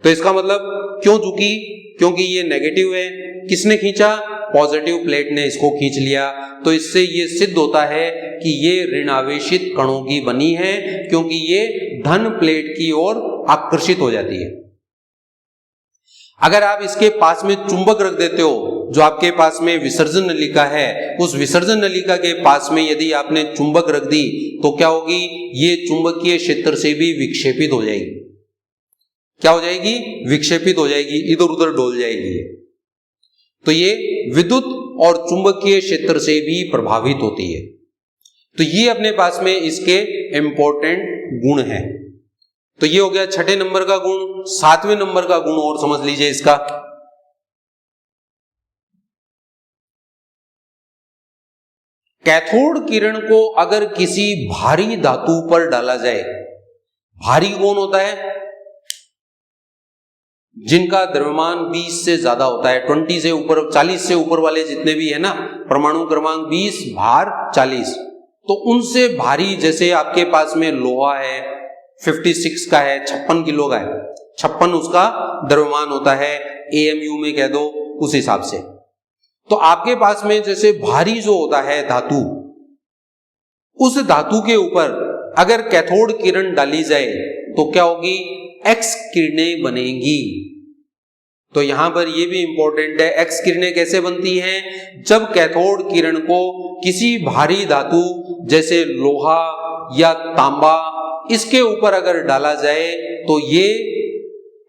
तो इसका मतलब क्यों झुकी? क्योंकि ये नेगेटिव है। किसने खींचा? पॉजिटिव प्लेट ने इसको खींच लिया। तो इससे ये सिद्ध होता है कि ये ऋण आवेशित कणों की बनी है, क्योंकि ये धन प्लेट की ओर आकर्षित हो जाती है। अगर आप इसके पास में चुंबक रख देते हो, जो आपके पास में विसर्जन नलिका है, उस विसर्जन नलिका के पास में यदि आपने चुंबक रख दी तो क्या होगी? ये चुंबकीय क्षेत्र से भी विक्षेपित हो जाएगी। क्या हो जाएगी? विक्षेपित हो जाएगी, इधर उधर डोल जाएगी। तो ये विद्युत और चुंबकीय क्षेत्र से भी प्रभावित होती है। तो ये अपने पास में इसके इंपॉर्टेंट गुण हैं। तो ये हो गया 6 नंबर का गुण। 7वें नंबर का गुण और समझ लीजिए इसका। कैथोड किरण को अगर किसी भारी धातु पर डाला जाए, भारी कौन होता है? जिनका द्रव्यमान 20 से ज्यादा होता है, 20 से ऊपर, 40 से ऊपर वाले जितने भी है ना, परमाणु क्रमांक 20, भार 40, तो उनसे भारी, जैसे आपके पास में लोहा है 56 का है, 56 किलो का है, 56 उसका द्रव्यमान होता है, AMU में कह दो उस हिसाब से। तो आपके पास में जैसे भारी जो होता है धातु, उस धातु के ऊपर अगर कैथोड किरण डाली जाए तो क्या होगी, एक्स किरणें बनेंगी। तो यहां पर यह भी इंपॉर्टेंट है, एक्स किरणें कैसे बनती हैं, जब कैथोड किरण को किसी भारी धातु जैसे लोहा या तांबा इसके ऊपर अगर डाला जाए तो ये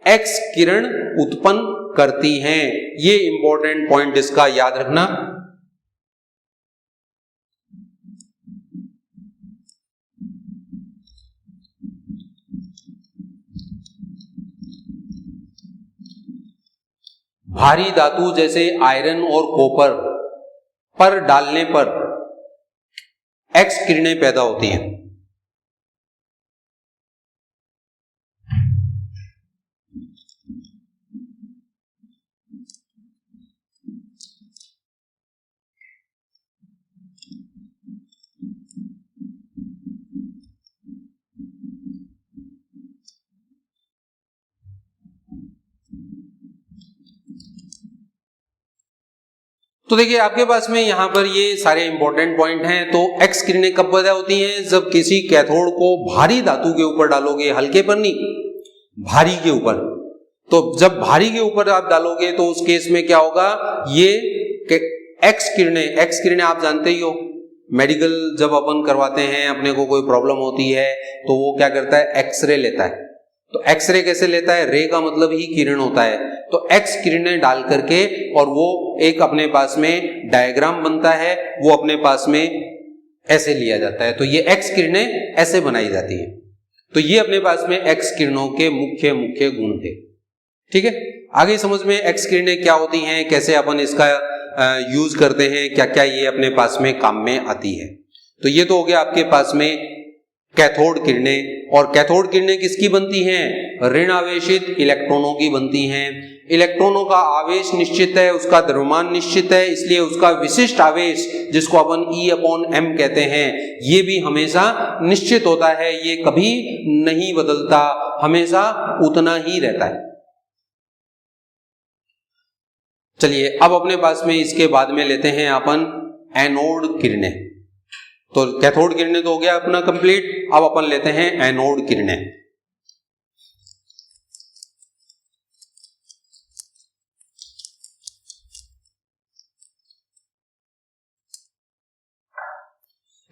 एक्स किरण उत्पन्न करती हैं। ये इंपॉर्टेंट पॉइंट इसका याद रखना। भारी धातु जैसे आयरन और कॉपर पर डालने पर एक्स किरणें पैदा होती हैं। तो देखिए आपके पास में यहां पर ये सारे इंपॉर्टेंट पॉइंट हैं। तो एक्स किरणें कब पैदा होती हैं, जब किसी कैथोड को भारी धातु के ऊपर डालोगे, हल्के पर नहीं, भारी के ऊपर। तो जब भारी के ऊपर आप डालोगे तो उस केस में क्या होगा, ये एक्स किरणें आप जानते ही हो, मेडिकल जब अपन करवाते हैं, अपने को कोई प्रॉब्लम होती है तो वो क्या करता है, एक्सरे लेता है। तो एक्सरे कैसे लेता है, रे का मतलब ही किरण होता है। तो एक्स किरणें डाल करके और वो एक अपने पास में डायग्राम बनता है, वो अपने पास में ऐसे लिया जाता है। तो ये एक्स किरणें ऐसे बनाई जाती हैं। तो ये अपने पास में एक्स किरणों के मुख्य गुण थे। ठीक है, आगे समझ में एक्स किरणें क्या होती हैं, कैसे अपन इसका यूज करते हैं, क्या क्या ये अपने पास में काम में आती है। तो ये तो हो गया आपके पास में कैथोड किरणें। और कैथोड किरणें किसकी बनती हैं, ऋण आवेशित इलेक्ट्रॉनों की बनती हैं। इलेक्ट्रॉनों का आवेश निश्चित है, उसका द्रव्यमान निश्चित है, इसलिए उसका विशिष्ट आवेश जिसको अपन E/m कहते हैं, ये भी हमेशा निश्चित होता है, ये कभी नहीं बदलता, हमेशा उतना ही रहता है। चलिए अब अपने पास में इसके बाद में लेते हैं अपन एनोड किरणें। तो कैथोड किरणें तो हो गया अपना कंप्लीट, अब अपन लेते हैं एनोड किरणें।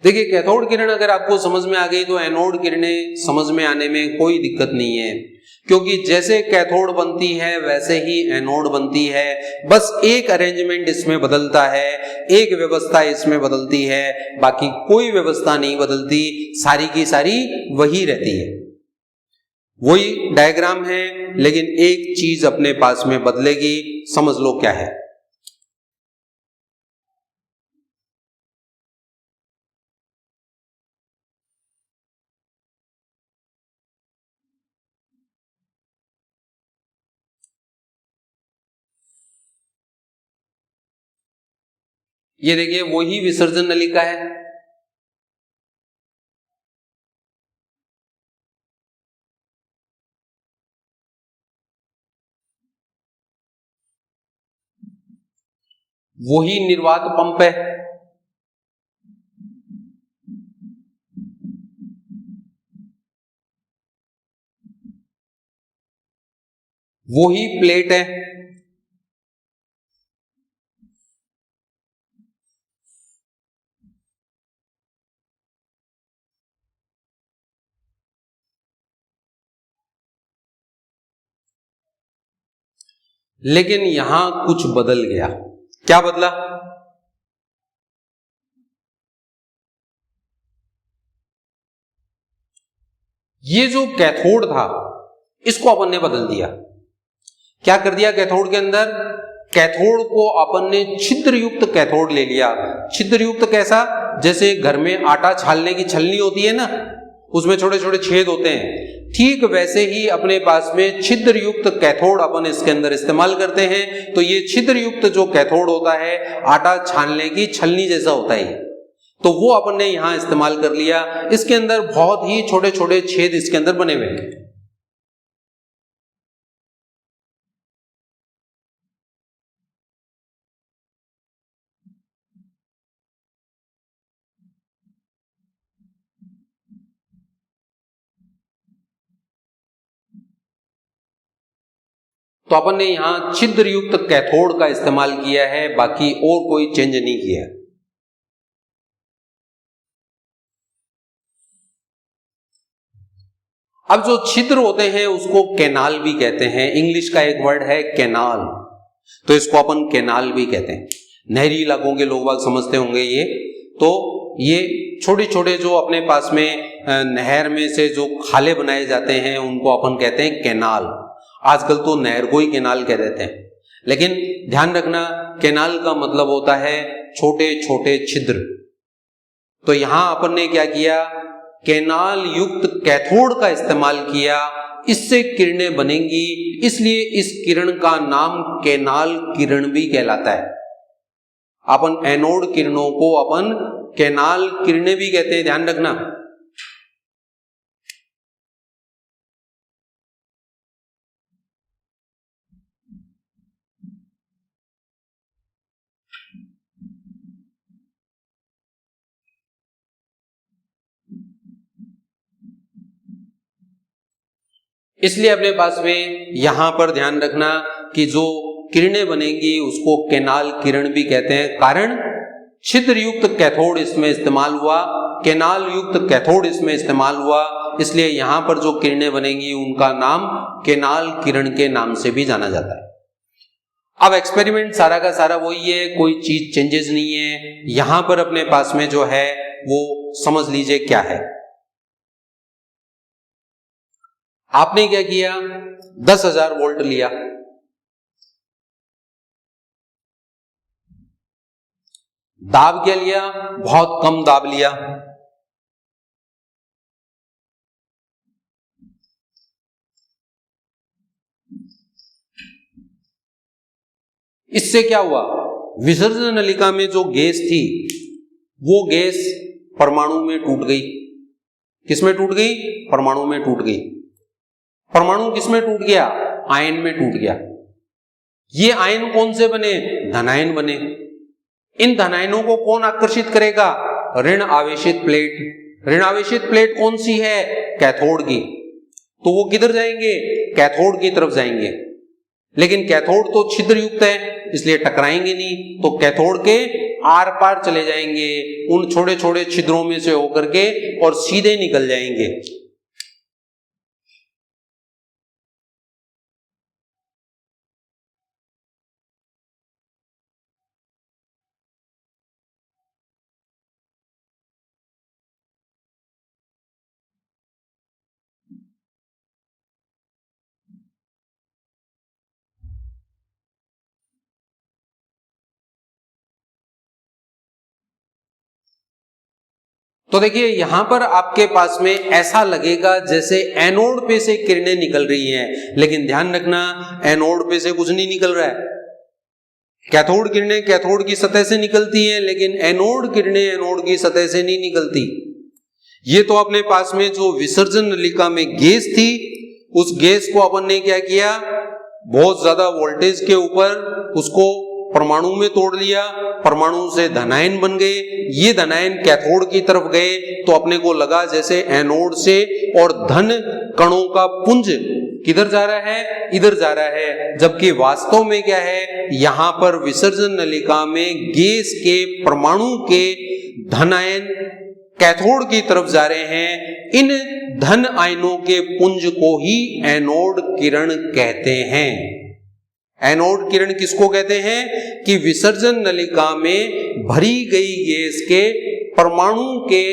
देखिए कैथोड किरण अगर आपको समझ में आ गई तो एनोड किरणें समझ में आने में कोई दिक्कत नहीं है, क्योंकि जैसे कैथोड बनती है वैसे ही एनोड बनती है, बस एक अरेंजमेंट इसमें बदलता है, एक व्यवस्था इसमें बदलती है, बाकी कोई व्यवस्था नहीं बदलती, सारी की सारी वही रहती है, वही डायग्राम है, लेकिन एक चीज अपने पास में बदलेगी, समझ लो क्या है। ये देखिए वही विसर्जन नलिका है, वही निर्वात पंप है, वही प्लेट है, लेकिन यहां कुछ बदल गया। क्या बदला, ये जो कैथोड था इसको अपन ने बदल दिया। क्या कर दिया कैथोड के अंदर, कैथोड को अपन ने छिद्र युक्त कैथोड ले लिया। छिद्र युक्त कैसा, जैसे घर में आटा छालने की छलनी होती है ना, उसमें छोटे छोटे छेद होते हैं, ठीक वैसे ही अपने पास में छिद्र युक्त कैथोड अपन इसके अंदर इस्तेमाल करते हैं। तो ये छिद्र युक्त जो कैथोड होता है आटा छानने की छलनी जैसा होता है, तो वो अपन ने यहां इस्तेमाल कर लिया। इसके अंदर बहुत ही छोटे छोटे छेद इसके अंदर बने हुए हैं। तो अपन ने यहां छिद्र युक्त कैथोड का इस्तेमाल किया है, बाकी और कोई चेंज नहीं किया। अब जो छिद्र होते हैं उसको कैनाल भी कहते हैं, इंग्लिश का एक वर्ड है कैनाल, तो इसको अपन कैनाल भी कहते हैं। नहरी इलाकों के लोग बाग समझते होंगे ये। तो ये छोटे छोटे जो अपने पास में नहर में से जो खाले बनाए जाते हैं उनको अपन कहते हैं कैनाल। आजकल तो नहर को ही कैनाल कह देते हैं, लेकिन ध्यान रखना कैनाल का मतलब होता है छोटे छोटे छिद्र। तो यहां अपन ने क्या किया, कैनाल युक्त कैथोड का इस्तेमाल किया, इससे किरणें बनेंगी, इसलिए इस किरण का नाम कैनाल किरण भी कहलाता है। अपन एनोड किरणों को अपन कैनाल किरणें भी कहते हैं, ध्यान रखना। इसलिए अपने पास में यहां पर ध्यान रखना कि जो किरणें बनेंगी उसको कैनाल किरण भी कहते हैं, कारण छिद्र युक्त कैथोड इसमें इस्तेमाल हुआ, कैनाल युक्त कैथोड इसमें इस्तेमाल हुआ, इसलिए यहां पर जो किरणें बनेंगी उनका नाम कैनाल किरण के नाम से भी जाना जाता है। अब एक्सपेरिमेंट सारा का सारा वही है, कोई चीज चेंजेस नहीं है। यहां पर अपने पास में जो है वो समझ लीजिए क्या है। आपने क्या किया, 10,000 वोल्ट लिया, दाब क्या लिया, बहुत कम दाब लिया। इससे क्या हुआ, विसर्जन नलिका में जो गैस थी वो गैस परमाणु में टूट गई। किसमें टूट गई, परमाणु में टूट गई। परमाणु किसमें टूट गया, आयन में टूट गया। ये आयन कौन से बने, धनायन बने। इन धनायनों को कौन आकर्षित करेगा, ऋण आवेशित प्लेट। ऋण आवेशित प्लेट कौन सी है, कैथोड की, तो वो किधर जाएंगे, कैथोड की तरफ जाएंगे। लेकिन कैथोड तो छिद्र युक्त है इसलिए टकराएंगे नहीं, तो कैथोड के आर पार चले जाएंगे उन छोटे छोटे छिद्रों में से होकर के और सीधे निकल जाएंगे। तो देखिए यहां पर आपके पास में ऐसा लगेगा जैसे एनोड पे से किरणें निकल रही हैं, लेकिन ध्यान रखना एनोड पे से कुछ नहीं निकल रहा है। कैथोड किरणें कैथोड की सतह से निकलती हैं, लेकिन एनोड किरणें एनोड की सतह से नहीं निकलती। ये तो अपने पास में जो विसर्जन नलिका में गैस थी, उस गैस को अपन ने क्या किया, बहुत ज्यादा वोल्टेज के ऊपर उसको परमाणु में तोड़ लिया, परमाणु से धनायन बन गए। ये धनायन कैथोड की तरफ गए तो अपने को लगा जैसे एनोड से और धन कणों का पुंज किधर जा रहा है, इधर जा रहा है, जबकि वास्तव में क्या है, यहां पर विसर्जन नलिका में गैस के परमाणु के धनायन कैथोड की तरफ जा रहे हैं। इन धन आयनों के पुंज को ही एनोड किरण कहते हैं। एनोड किरण किसको कहते हैं कि विसर्जन नलिका में भरी गई गैस के परमाणु के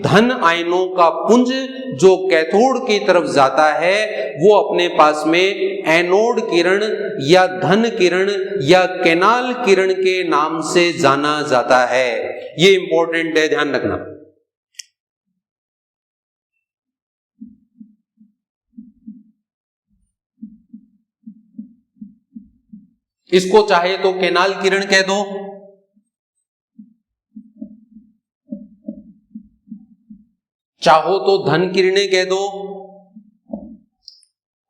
धन आयनों का पुंज जो कैथोड की तरफ जाता है वो अपने पास में एनोड किरण या धन किरण या कैनाल किरण के नाम से जाना जाता है। ये इंपॉर्टेंट है, ध्यान रखना। इसको चाहे तो केनाल किरण कह दो, चाहो तो धन किरणें कह दो,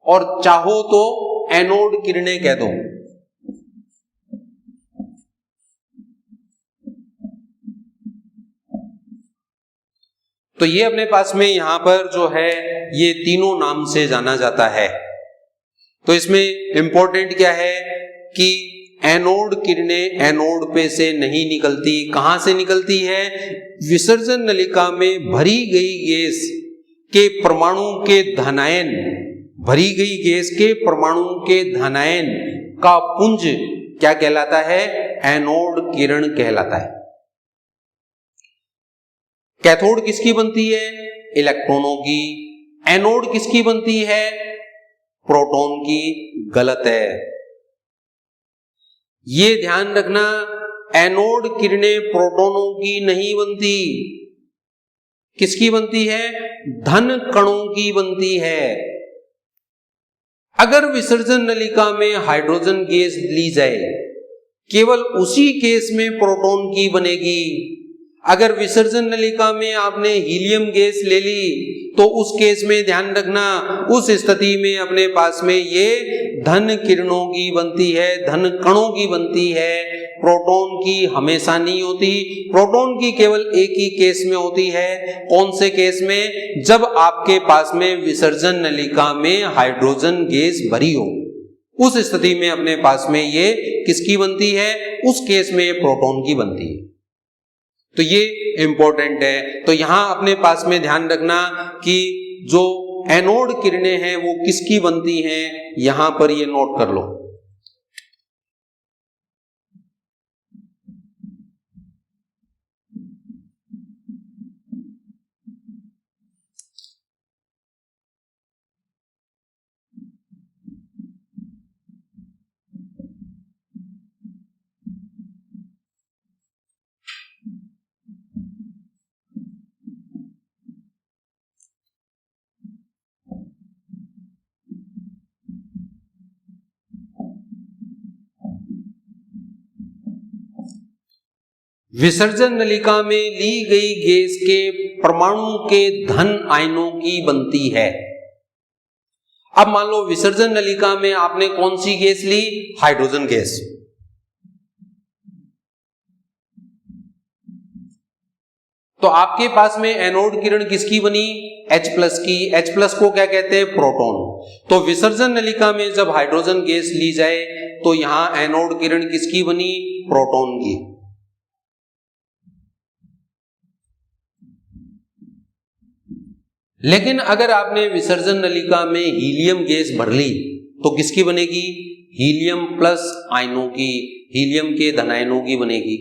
और चाहो तो एनोड किरणें कह दो। तो ये अपने पास में यहां पर जो है ये तीनों नाम से जाना जाता है। तो इसमें इंपॉर्टेंट क्या है कि एनोड किरणें एनोड पे से नहीं निकलती। कहां से निकलती है? विसर्जन नलिका में भरी गई गैस के परमाणु के धनायन, भरी गई गैस के परमाणु के धनायन का पुंज क्या कहलाता है? एनोड किरण कहलाता है। कैथोड किसकी बनती है? इलेक्ट्रॉनों की। एनोड किसकी बनती है? प्रोटॉन की। गलत है, ये ध्यान रखना, एनोड किरणें प्रोटॉनों की नहीं बनती। किसकी बनती है? धन कणों की बनती है। अगर विसर्जन नलिका में हाइड्रोजन गैस ली जाए, केवल उसी केस में प्रोटॉन की बनेगी। अगर विसर्जन नलिका में आपने हीलियम गैस ले ली तो उस केस में ध्यान रखना, उस स्थिति में अपने पास में ये धन किरणों की बनती है, धन कणों की बनती है। प्रोटॉन की हमेशा नहीं होती। प्रोटॉन की केवल एक ही केस में होती है। कौन से केस में? जब आपके पास में विसर्जन नलिका में हाइड्रोजन गैस भरी हो, उस स्थिति में अपने पास में ये किसकी बनती है? उस केस में प्रोटॉन की बनती है। तो ये इंपॉर्टेंट है। तो यहां अपने पास में ध्यान रखना कि जो एनोड किरणें हैं वो किसकी बनती हैं, यहां पर ये नोट कर लो। विसर्जन नलिका में ली गई गैस के परमाणु के धन आयनों की बनती है। अब मान लो विसर्जन नलिका में आपने कौन सी गैस ली? Hydrogen gas. तो आपके पास में एनोड किरण किसकी बनी? H+ की। H+ को क्या कहते हैं? प्रोटॉन। तो विसर्जन नलिका में जब हाइड्रोजन गैस ली जाए तो यहां एनोड किरण किसकी बनी? प्रोटॉन की। लेकिन अगर आपने विसर्जन नलिका में हीलियम गैस भर ली तो किसकी बनेगी? हीलियम प्लस आयनों की, हीलियम के धनायनों की बनेगी।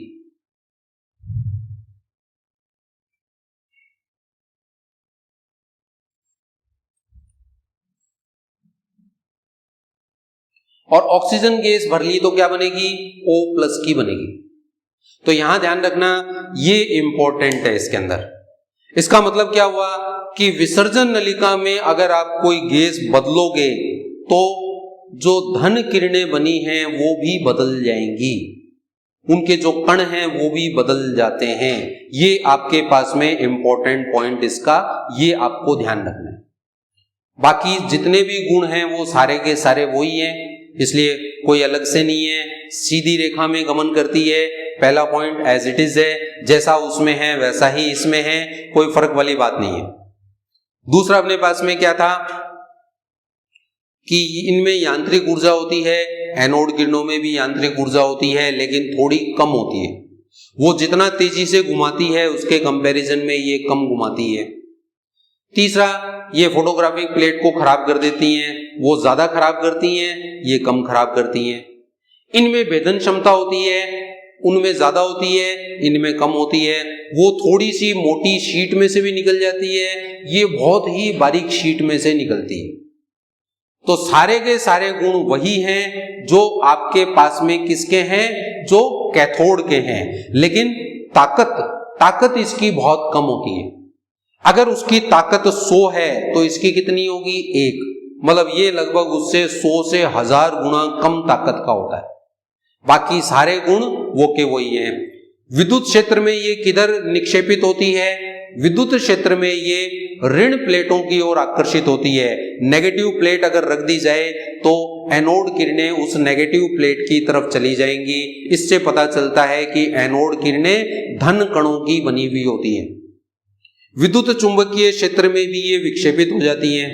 और ऑक्सीजन गैस भर ली तो क्या बनेगी? O+ की बनेगी। तो यहां ध्यान रखना, ये इंपॉर्टेंट है इसके अंदर। इसका मतलब क्या हुआ कि विसर्जन नलिका में अगर आप कोई गैस बदलोगे तो जो धन किरणें बनी हैं वो भी बदल जाएंगी, उनके जो कण हैं वो भी बदल जाते हैं। ये आपके पास में इंपॉर्टेंट पॉइंट इसका, ये आपको ध्यान रखना है। बाकी जितने भी गुण हैं वो सारे के सारे वही हैं, इसलिए कोई अलग से नहीं है, सीधी रेखा में गमन करती है। पहला पॉइंट एज इट इज है, जैसा उसमें है वैसा ही इसमें है, कोई फर्क वाली बात नहीं है। दूसरा अपने पास में क्या था कि इनमें यांत्रिक ऊर्जा होती है, एनोड किरणों में भी यांत्रिक ऊर्जा होती है लेकिन थोड़ी कम होती है। वो जितना तेजी से घुमाती है उसके कंपैरिजन में ये कम घुमाती है। तीसरा, ये फोटोग्राफिक प्लेट को खराब कर देती हैं, वो ज्यादा खराब करती हैं, ये कम खराब करती हैं। इनमें भेदन क्षमता होती है, उनमें ज्यादा होती है, इनमें कम होती है। वो थोड़ी सी मोटी शीट में से भी निकल जाती है, ये बहुत ही बारीक शीट में से निकलती है। तो सारे के सारे गुण वही हैं जो आपके पास में किसके हैं? जो कैथोड के हैं। लेकिन ताकत इसकी बहुत कम होती है। अगर उसकी ताकत 100 है तो इसकी कितनी होगी? 1। मतलब ये लगभग उससे 100 से 1000 गुना कम ताकत का होता है। बाकी सारे गुण वो के वही हैं। विद्युत क्षेत्र में ये किधर निक्षेपित होती है? विद्युत क्षेत्र में ये ऋण प्लेटों की ओर आकर्षित होती है। नेगेटिव प्लेट अगर रख दी जाए तो एनोड किरणें उस नेगेटिव प्लेट की तरफ चली जाएंगी। इससे पता चलता है कि एनोड किरणें धन कणों की बनी हुई होती हैं। विद्युत चुंबकीय क्षेत्र में भी ये विक्षेपित हो जाती हैं।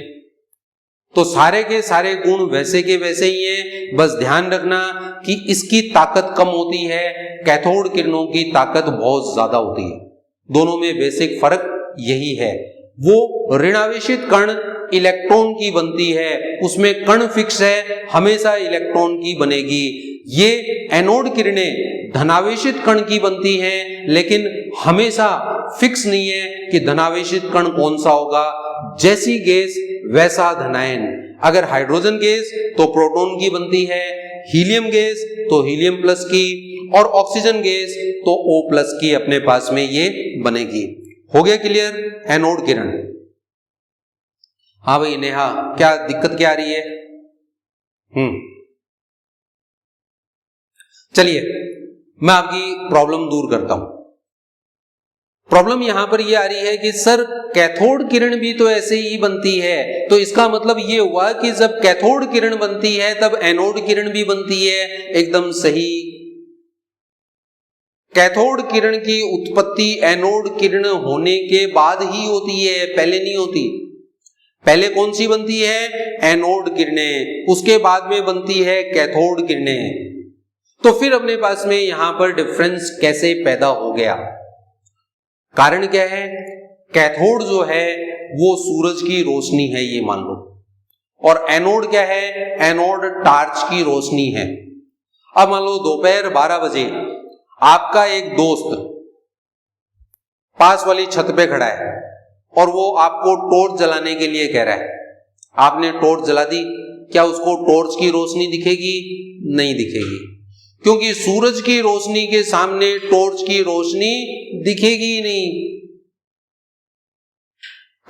तो सारे के सारे गुण वैसे के वैसे ही हैं, बस ध्यान रखना कि इसकी ताकत कम होती है, कैथोड किरणों की ताकत बहुत ज्यादा होती है। दोनों में बेसिक फर्क यही है। वो ऋणावेशित कण इलेक्ट्रॉन की बनती है, उसमें कण फिक्स है, हमेशा इलेक्ट्रॉन की बनेगी। ये एनोड किरणें धनावेशित कण की बनती हैं, लेकिन हमेशा फिक्स नहीं है कि धनावेशित कण कौन सा होगा। जैसी गैस वैसा धनायन। अगर हाइड्रोजन गैस तो प्रोटॉन की बनती है, हीलियम गैस तो हीलियम प्लस की, और ऑक्सीजन गैस तो O+ की अपने पास में ये बनेगी। हो गया क्लियर? एनोड किरण। हाँ भाई नेहा, क्या दिक्कत क्या आ रही है? चलिए मैं आपकी प्रॉब्लम दूर करता हूं। प्रॉब्लम यहां पर ये आ रही है कि सर कैथोड किरण भी तो ऐसे ही बनती है, तो इसका मतलब ये हुआ कि जब कैथोड किरण बनती है तब एनोड किरण भी बनती है। एकदम सही। कैथोड किरण की उत्पत्ति एनोड किरण होने के बाद ही होती है, पहले नहीं होती। पहले कौन सी बनती है? एनोड किरणें, उसके बाद में बनती है कैथोड किरणें। तो फिर अपने पास में यहां पर डिफरेंस कैसे पैदा हो गया? कारण क्या है? कैथोड जो है वो सूरज की रोशनी है, ये मान लो, और एनोड क्या है? एनोड टार्च की रोशनी है। अब मान लो दोपहर 12 बजे आपका एक दोस्त पास वाली छत पे खड़ा है और वो आपको टॉर्च जलाने के लिए कह रहा है। आपने टॉर्च जला दी, क्या उसको टॉर्च की रोशनी दिखेगी? नहीं दिखेगी, क्योंकि सूरज की रोशनी के सामने टॉर्च की रोशनी दिखेगी ही नहीं।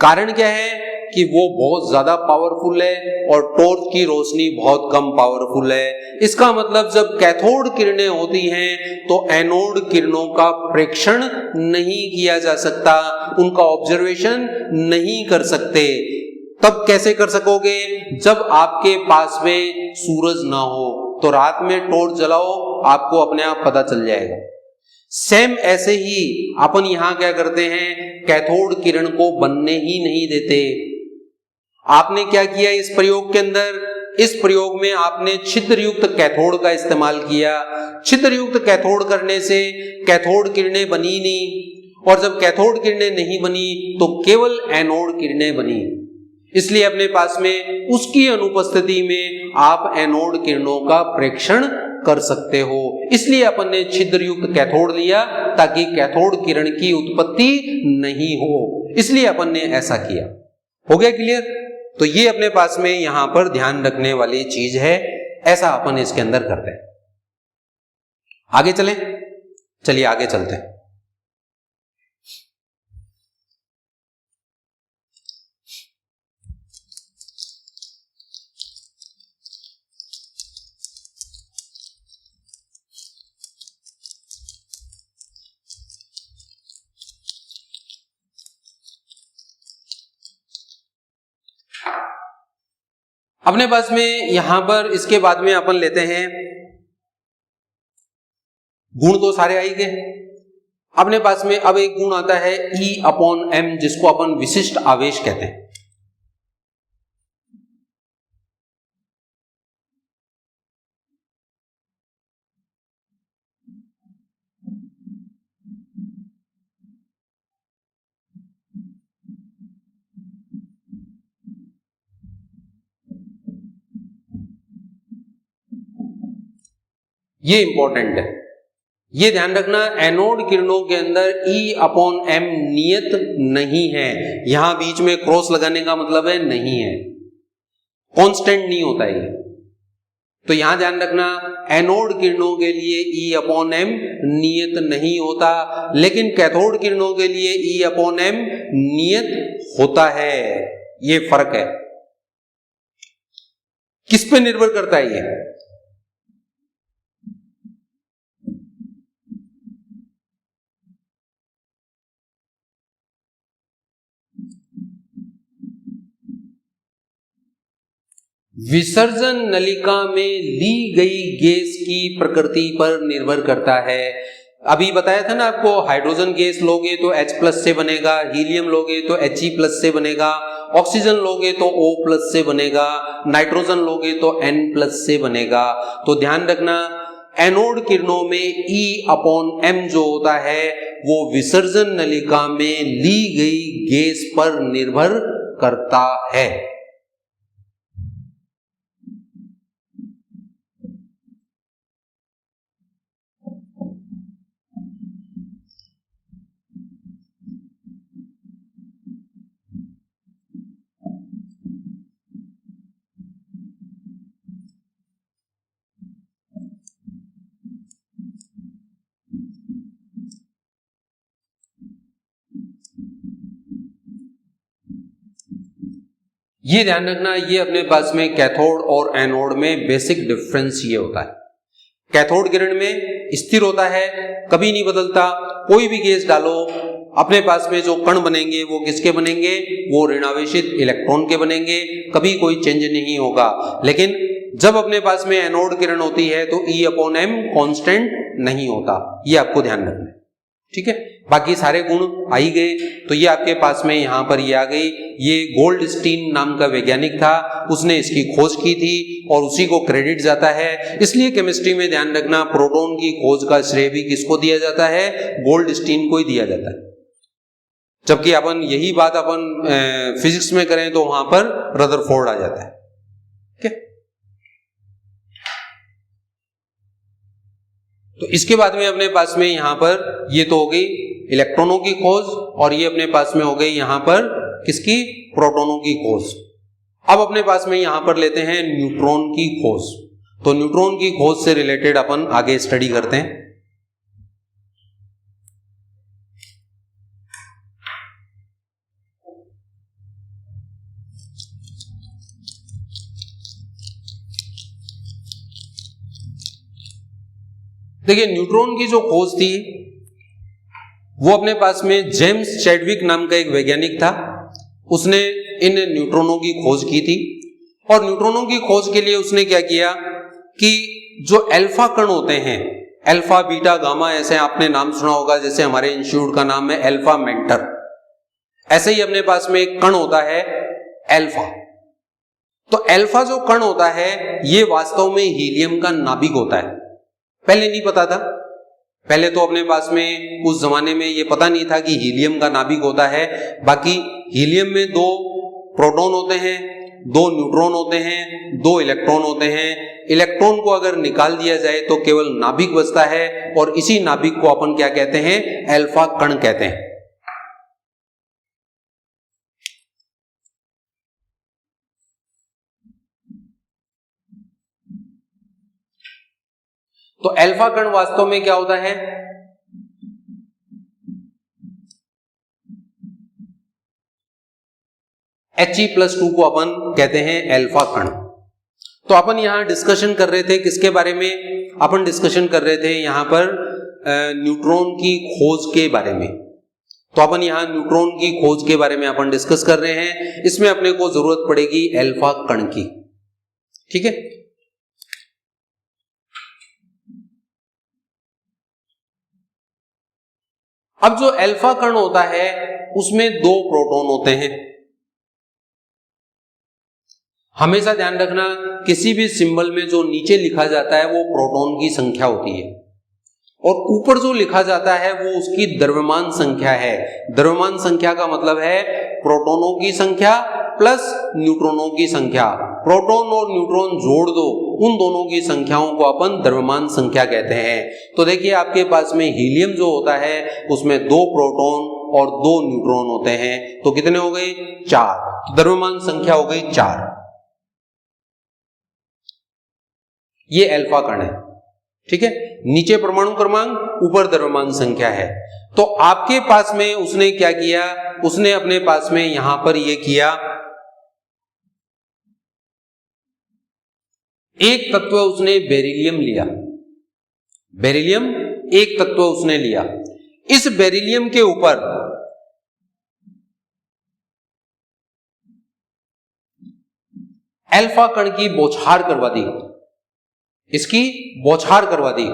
कारण क्या है? कि वो बहुत ज्यादा पावरफुल है और टॉर्च की रोशनी बहुत कम पावरफुल है। इसका मतलब जब कैथोड किरणें होती हैं तो एनोड किरणों का प्रेक्षण नहीं किया जा सकता, उनका ऑब्जर्वेशन नहीं कर सकते। तब कैसे कर सकोगे? जब आपके पास में सूरज ना हो, तो रात में टॉर्च जलाओ, आपको अपने आप पता चल जाएगा। सेम ऐसे ही अपन यहां क्या करते हैं? कैथोड किरण को बनने ही नहीं देते। आपने क्या किया इस प्रयोग के अंदर? इस प्रयोग में आपने छिद्रयुक्त कैथोड का इस्तेमाल किया। छिद्रयुक्त कैथोड करने से कैथोड किरणें बनी नहीं, और जब कैथोड किरणें नहीं बनी तो केवल एनोड किरणें बनी। इसलिए अपने पास में उसकी अनुपस्थिति में आप एनोड किरणों का प्रेक्षण कर सकते हो। इसलिए अपन ने छिद्रयुक्त कैथोड लिया ताकि कैथोड किरण की उत्पत्ति नहीं हो, इसलिए अपन ने ऐसा किया। हो गया क्लियर? तो ये अपने पास में यहां पर ध्यान रखने वाली चीज है, ऐसा अपन इसके अंदर करते हैं। आगे चलें? चलिए आगे चलते हैं। अपने पास में यहां पर इसके बाद में अपन लेते हैं, गुण तो सारे आई गए। अपने पास में अब एक गुण आता है E/m, जिसको अपन विशिष्ट आवेश कहते हैं। ये इंपॉर्टेंट है, ये ध्यान रखना। एनोड किरणों के अंदर E/m नियत नहीं है। यहां बीच में क्रॉस लगाने का मतलब है नहीं है, कांस्टेंट नहीं होता है। तो यहां ध्यान रखना, एनोड किरणों के लिए E/m नियत नहीं होता, लेकिन कैथोड किरणों के लिए E/m नियत होता है। ये फर्क है। किस पे निर्भर करता है ये? विसर्जन नलिका में ली गई गैस की प्रकृति पर निर्भर करता है। अभी बताया था ना आपको, हाइड्रोजन गैस लोगे तो H+ से बनेगा, हीलियम लोगे तो He+ से बनेगा, ऑक्सीजन लोगे तो O+ से बनेगा, नाइट्रोजन लोगे तो N+ से बनेगा। तो ध्यान रखना, एनोड किरणों में E/m जो होता है वो विसर्जन नलिका में ली गई गैस पर निर्भर करता है। ये ध्यान रखना, ये अपने पास में कैथोड और एनोड में बेसिक डिफरेंस ये होता है। कैथोड किरण में स्थिर होता है, कभी नहीं बदलता। कोई भी गैस डालो, अपने पास में जो कण बनेंगे वो किसके बनेंगे, वो ऋणावेशित इलेक्ट्रॉन के बनेंगे, कभी कोई चेंज नहीं होगा। लेकिन जब अपने पास में एनोड किरण होती है तो E/m कांस्टेंट नहीं होता, ये आपको ध्यान रखना है, ठीक है। बाकी सारे गुण आ ही गए, तो ये आपके पास में यहां पर ये आ गई। ये गोल्डस्टीन नाम का वैज्ञानिक था, उसने इसकी खोज की थी और उसी को क्रेडिट जाता है। इसलिए केमिस्ट्री में ध्यान रखना, प्रोटॉन की खोज का श्रेय भी किसको दिया जाता है, गोल्डस्टीन को ही दिया जाता है। जबकि अपन यही बात अपन फिजिक्स में करें तो वहां पर रदरफोर्ड आ जाता है। तो इसके बाद में अपने पास में यहां पर ये तो हो गई इलेक्ट्रॉनों की खोज, और ये अपने पास में हो गई यहां पर किसकी, प्रोटॉनों की खोज। अब अपने पास में यहां पर लेते हैं न्यूट्रॉन की खोज। तो न्यूट्रॉन की खोज से रिलेटेड अपन आगे स्टडी करते हैं। देखिए, न्यूट्रॉन की जो खोज थी वो अपने पास में जेम्स चैडविक नाम का एक वैज्ञानिक था, उसने इन न्यूट्रॉनों की खोज की थी। और न्यूट्रॉनों की खोज के लिए उसने क्या किया कि जो अल्फा कण होते हैं, अल्फा बीटा गामा, ऐसे आपने नाम सुना होगा, जैसे हमारे इंस्टीट्यूट का नाम है अल्फा मेंटर, ऐसे ही अपने पास में एक कण होता है अल्फा। तो अल्फा जो कण होता है ये वास्तव में हीलियम का नाभिक होता है। पहले नहीं पता था, पहले तो अपने पास में उस जमाने में ये पता नहीं था कि हीलियम का नाभिक होता है। बाकी हीलियम में 2 प्रोटॉन होते हैं, 2 न्यूट्रॉन होते हैं, 2 इलेक्ट्रॉन होते हैं। इलेक्ट्रॉन को अगर निकाल दिया जाए तो केवल नाभिक बचता है, और इसी नाभिक को अपन क्या कहते हैं, अल्फा कण कहते हैं। तो अल्फा कण वास्तव में क्या होता है, He+2 को अपन कहते हैं अल्फा कण। तो अपन यहां डिस्कशन कर रहे थे किसके बारे में, अपन डिस्कशन कर रहे थे यहां पर न्यूट्रॉन की खोज के बारे में। तो अपन यहां न्यूट्रॉन की खोज के बारे में अपन डिस्कस कर रहे हैं। इसमें अपने को जरूरत पड़ेगी अल्फा कण की, ठीक है। अब जो अल्फा कण होता है उसमें 2 प्रोटॉन होते हैं। हमेशा ध्यान रखना, किसी भी सिंबल में जो नीचे लिखा जाता है वो प्रोटॉन की संख्या होती है, और ऊपर जो लिखा जाता है वो उसकी द्रव्यमान संख्या है। द्रव्यमान संख्या का मतलब है प्रोटॉनों की संख्या प्लस न्यूट्रॉनों की संख्या। प्रोटॉन और न्यूट्रॉन जोड़ दो, उन दोनों की संख्याओं को अपन द्रव्यमान संख्या कहते हैं। तो देखिए, आपके पास में हीलियम जो होता है उसमें 2 प्रोटॉन और 2 न्यूट्रॉन होते हैं, तो कितने हो गए, 4। द्रव्यमान संख्या हो गई 4। ये अल्फा कण है, ठीक है। नीचे परमाणु क्रमांक, ऊपर द्रव्यमान संख्या है। तो आपके पास में उसने क्या किया, उसने अपने पास में यहां पर ये किया, एक तत्व उसने बेरिलियम लिया। बेरिलियम एक तत्व उसने लिया। इस बेरिलियम के ऊपर अल्फा कण की बौछार करवा दी, इसकी बौछार करवा दी।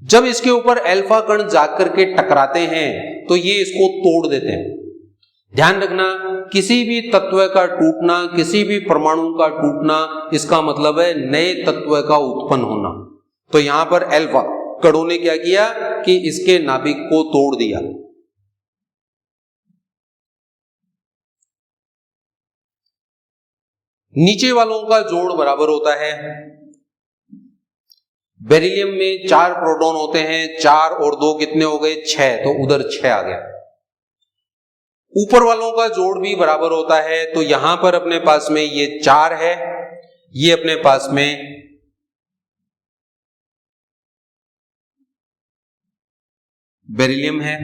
जब इसके ऊपर अल्फा कण जाकर के टकराते हैं तो ये इसको तोड़ देते हैं। ध्यान रखना, किसी भी तत्व का टूटना, किसी भी परमाणु का टूटना, इसका मतलब है नए तत्व का उत्पन्न होना। तो यहां पर अल्फा कणों ने क्या किया कि इसके नाभिक को तोड़ दिया। नीचे वालों का जोड़ बराबर होता है, बेरिलियम में 4 प्रोटॉन होते हैं, 4 और 2 कितने हो गए 6, तो उधर 6 आ गया। ऊपर वालों का जोड़ भी बराबर होता है, तो यहां पर अपने पास में ये 4 है, ये अपने पास में बेरिलियम है।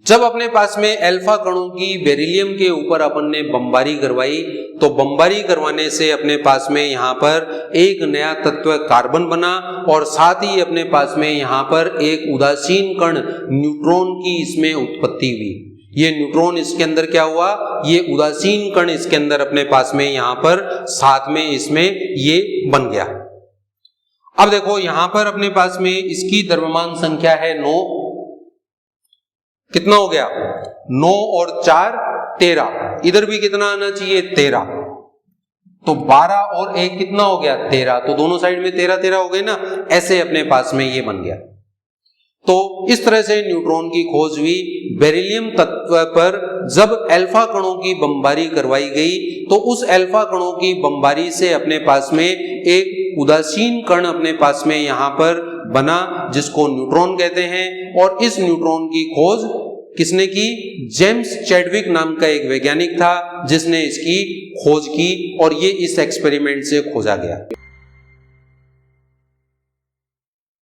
जब अपने पास में अल्फा कणों की बेरिलियम के ऊपर अपन ने बमबारी करवाई, तो बमबारी करवाने से अपने पास में यहां पर एक नया तत्व कार्बन बना और साथ ही अपने पास में यहां पर एक उदासीन कण न्यूट्रॉन की इसमें उत्पत्ति हुई। ये न्यूट्रॉन इसके अंदर क्या हुआ, ये उदासीन कण इसके अंदर अपने पास में यहां पर साथ में इसमें ये बन गया। अब देखो यहां पर अपने पास में इसकी द्रव्यमान संख्या है 9, कितना हो गया 9 और 4 13, इधर भी कितना आना चाहिए 13, तो 12 और 1 कितना हो गया 13, तो दोनों साइड में 13 13 हो गए ना, ऐसे अपने पास में ये बन गया। तो इस तरह से न्यूट्रॉन की खोज हुई। बेरिलियम तत्व पर जब अल्फा कणों की बमबारी करवाई गई तो उस अल्फा कणों की बमबारी से अपने पास में एक उदासीन कण अपने पास में यहां पर बना जिसको न्यूट्रॉन कहते हैं। और इस न्यूट्रॉन की खोज किसने की, जेम्स चैडविक नाम का एक वैज्ञानिक था जिसने इसकी खोज की और ये इस एक्सपेरिमेंट से खोजा गया।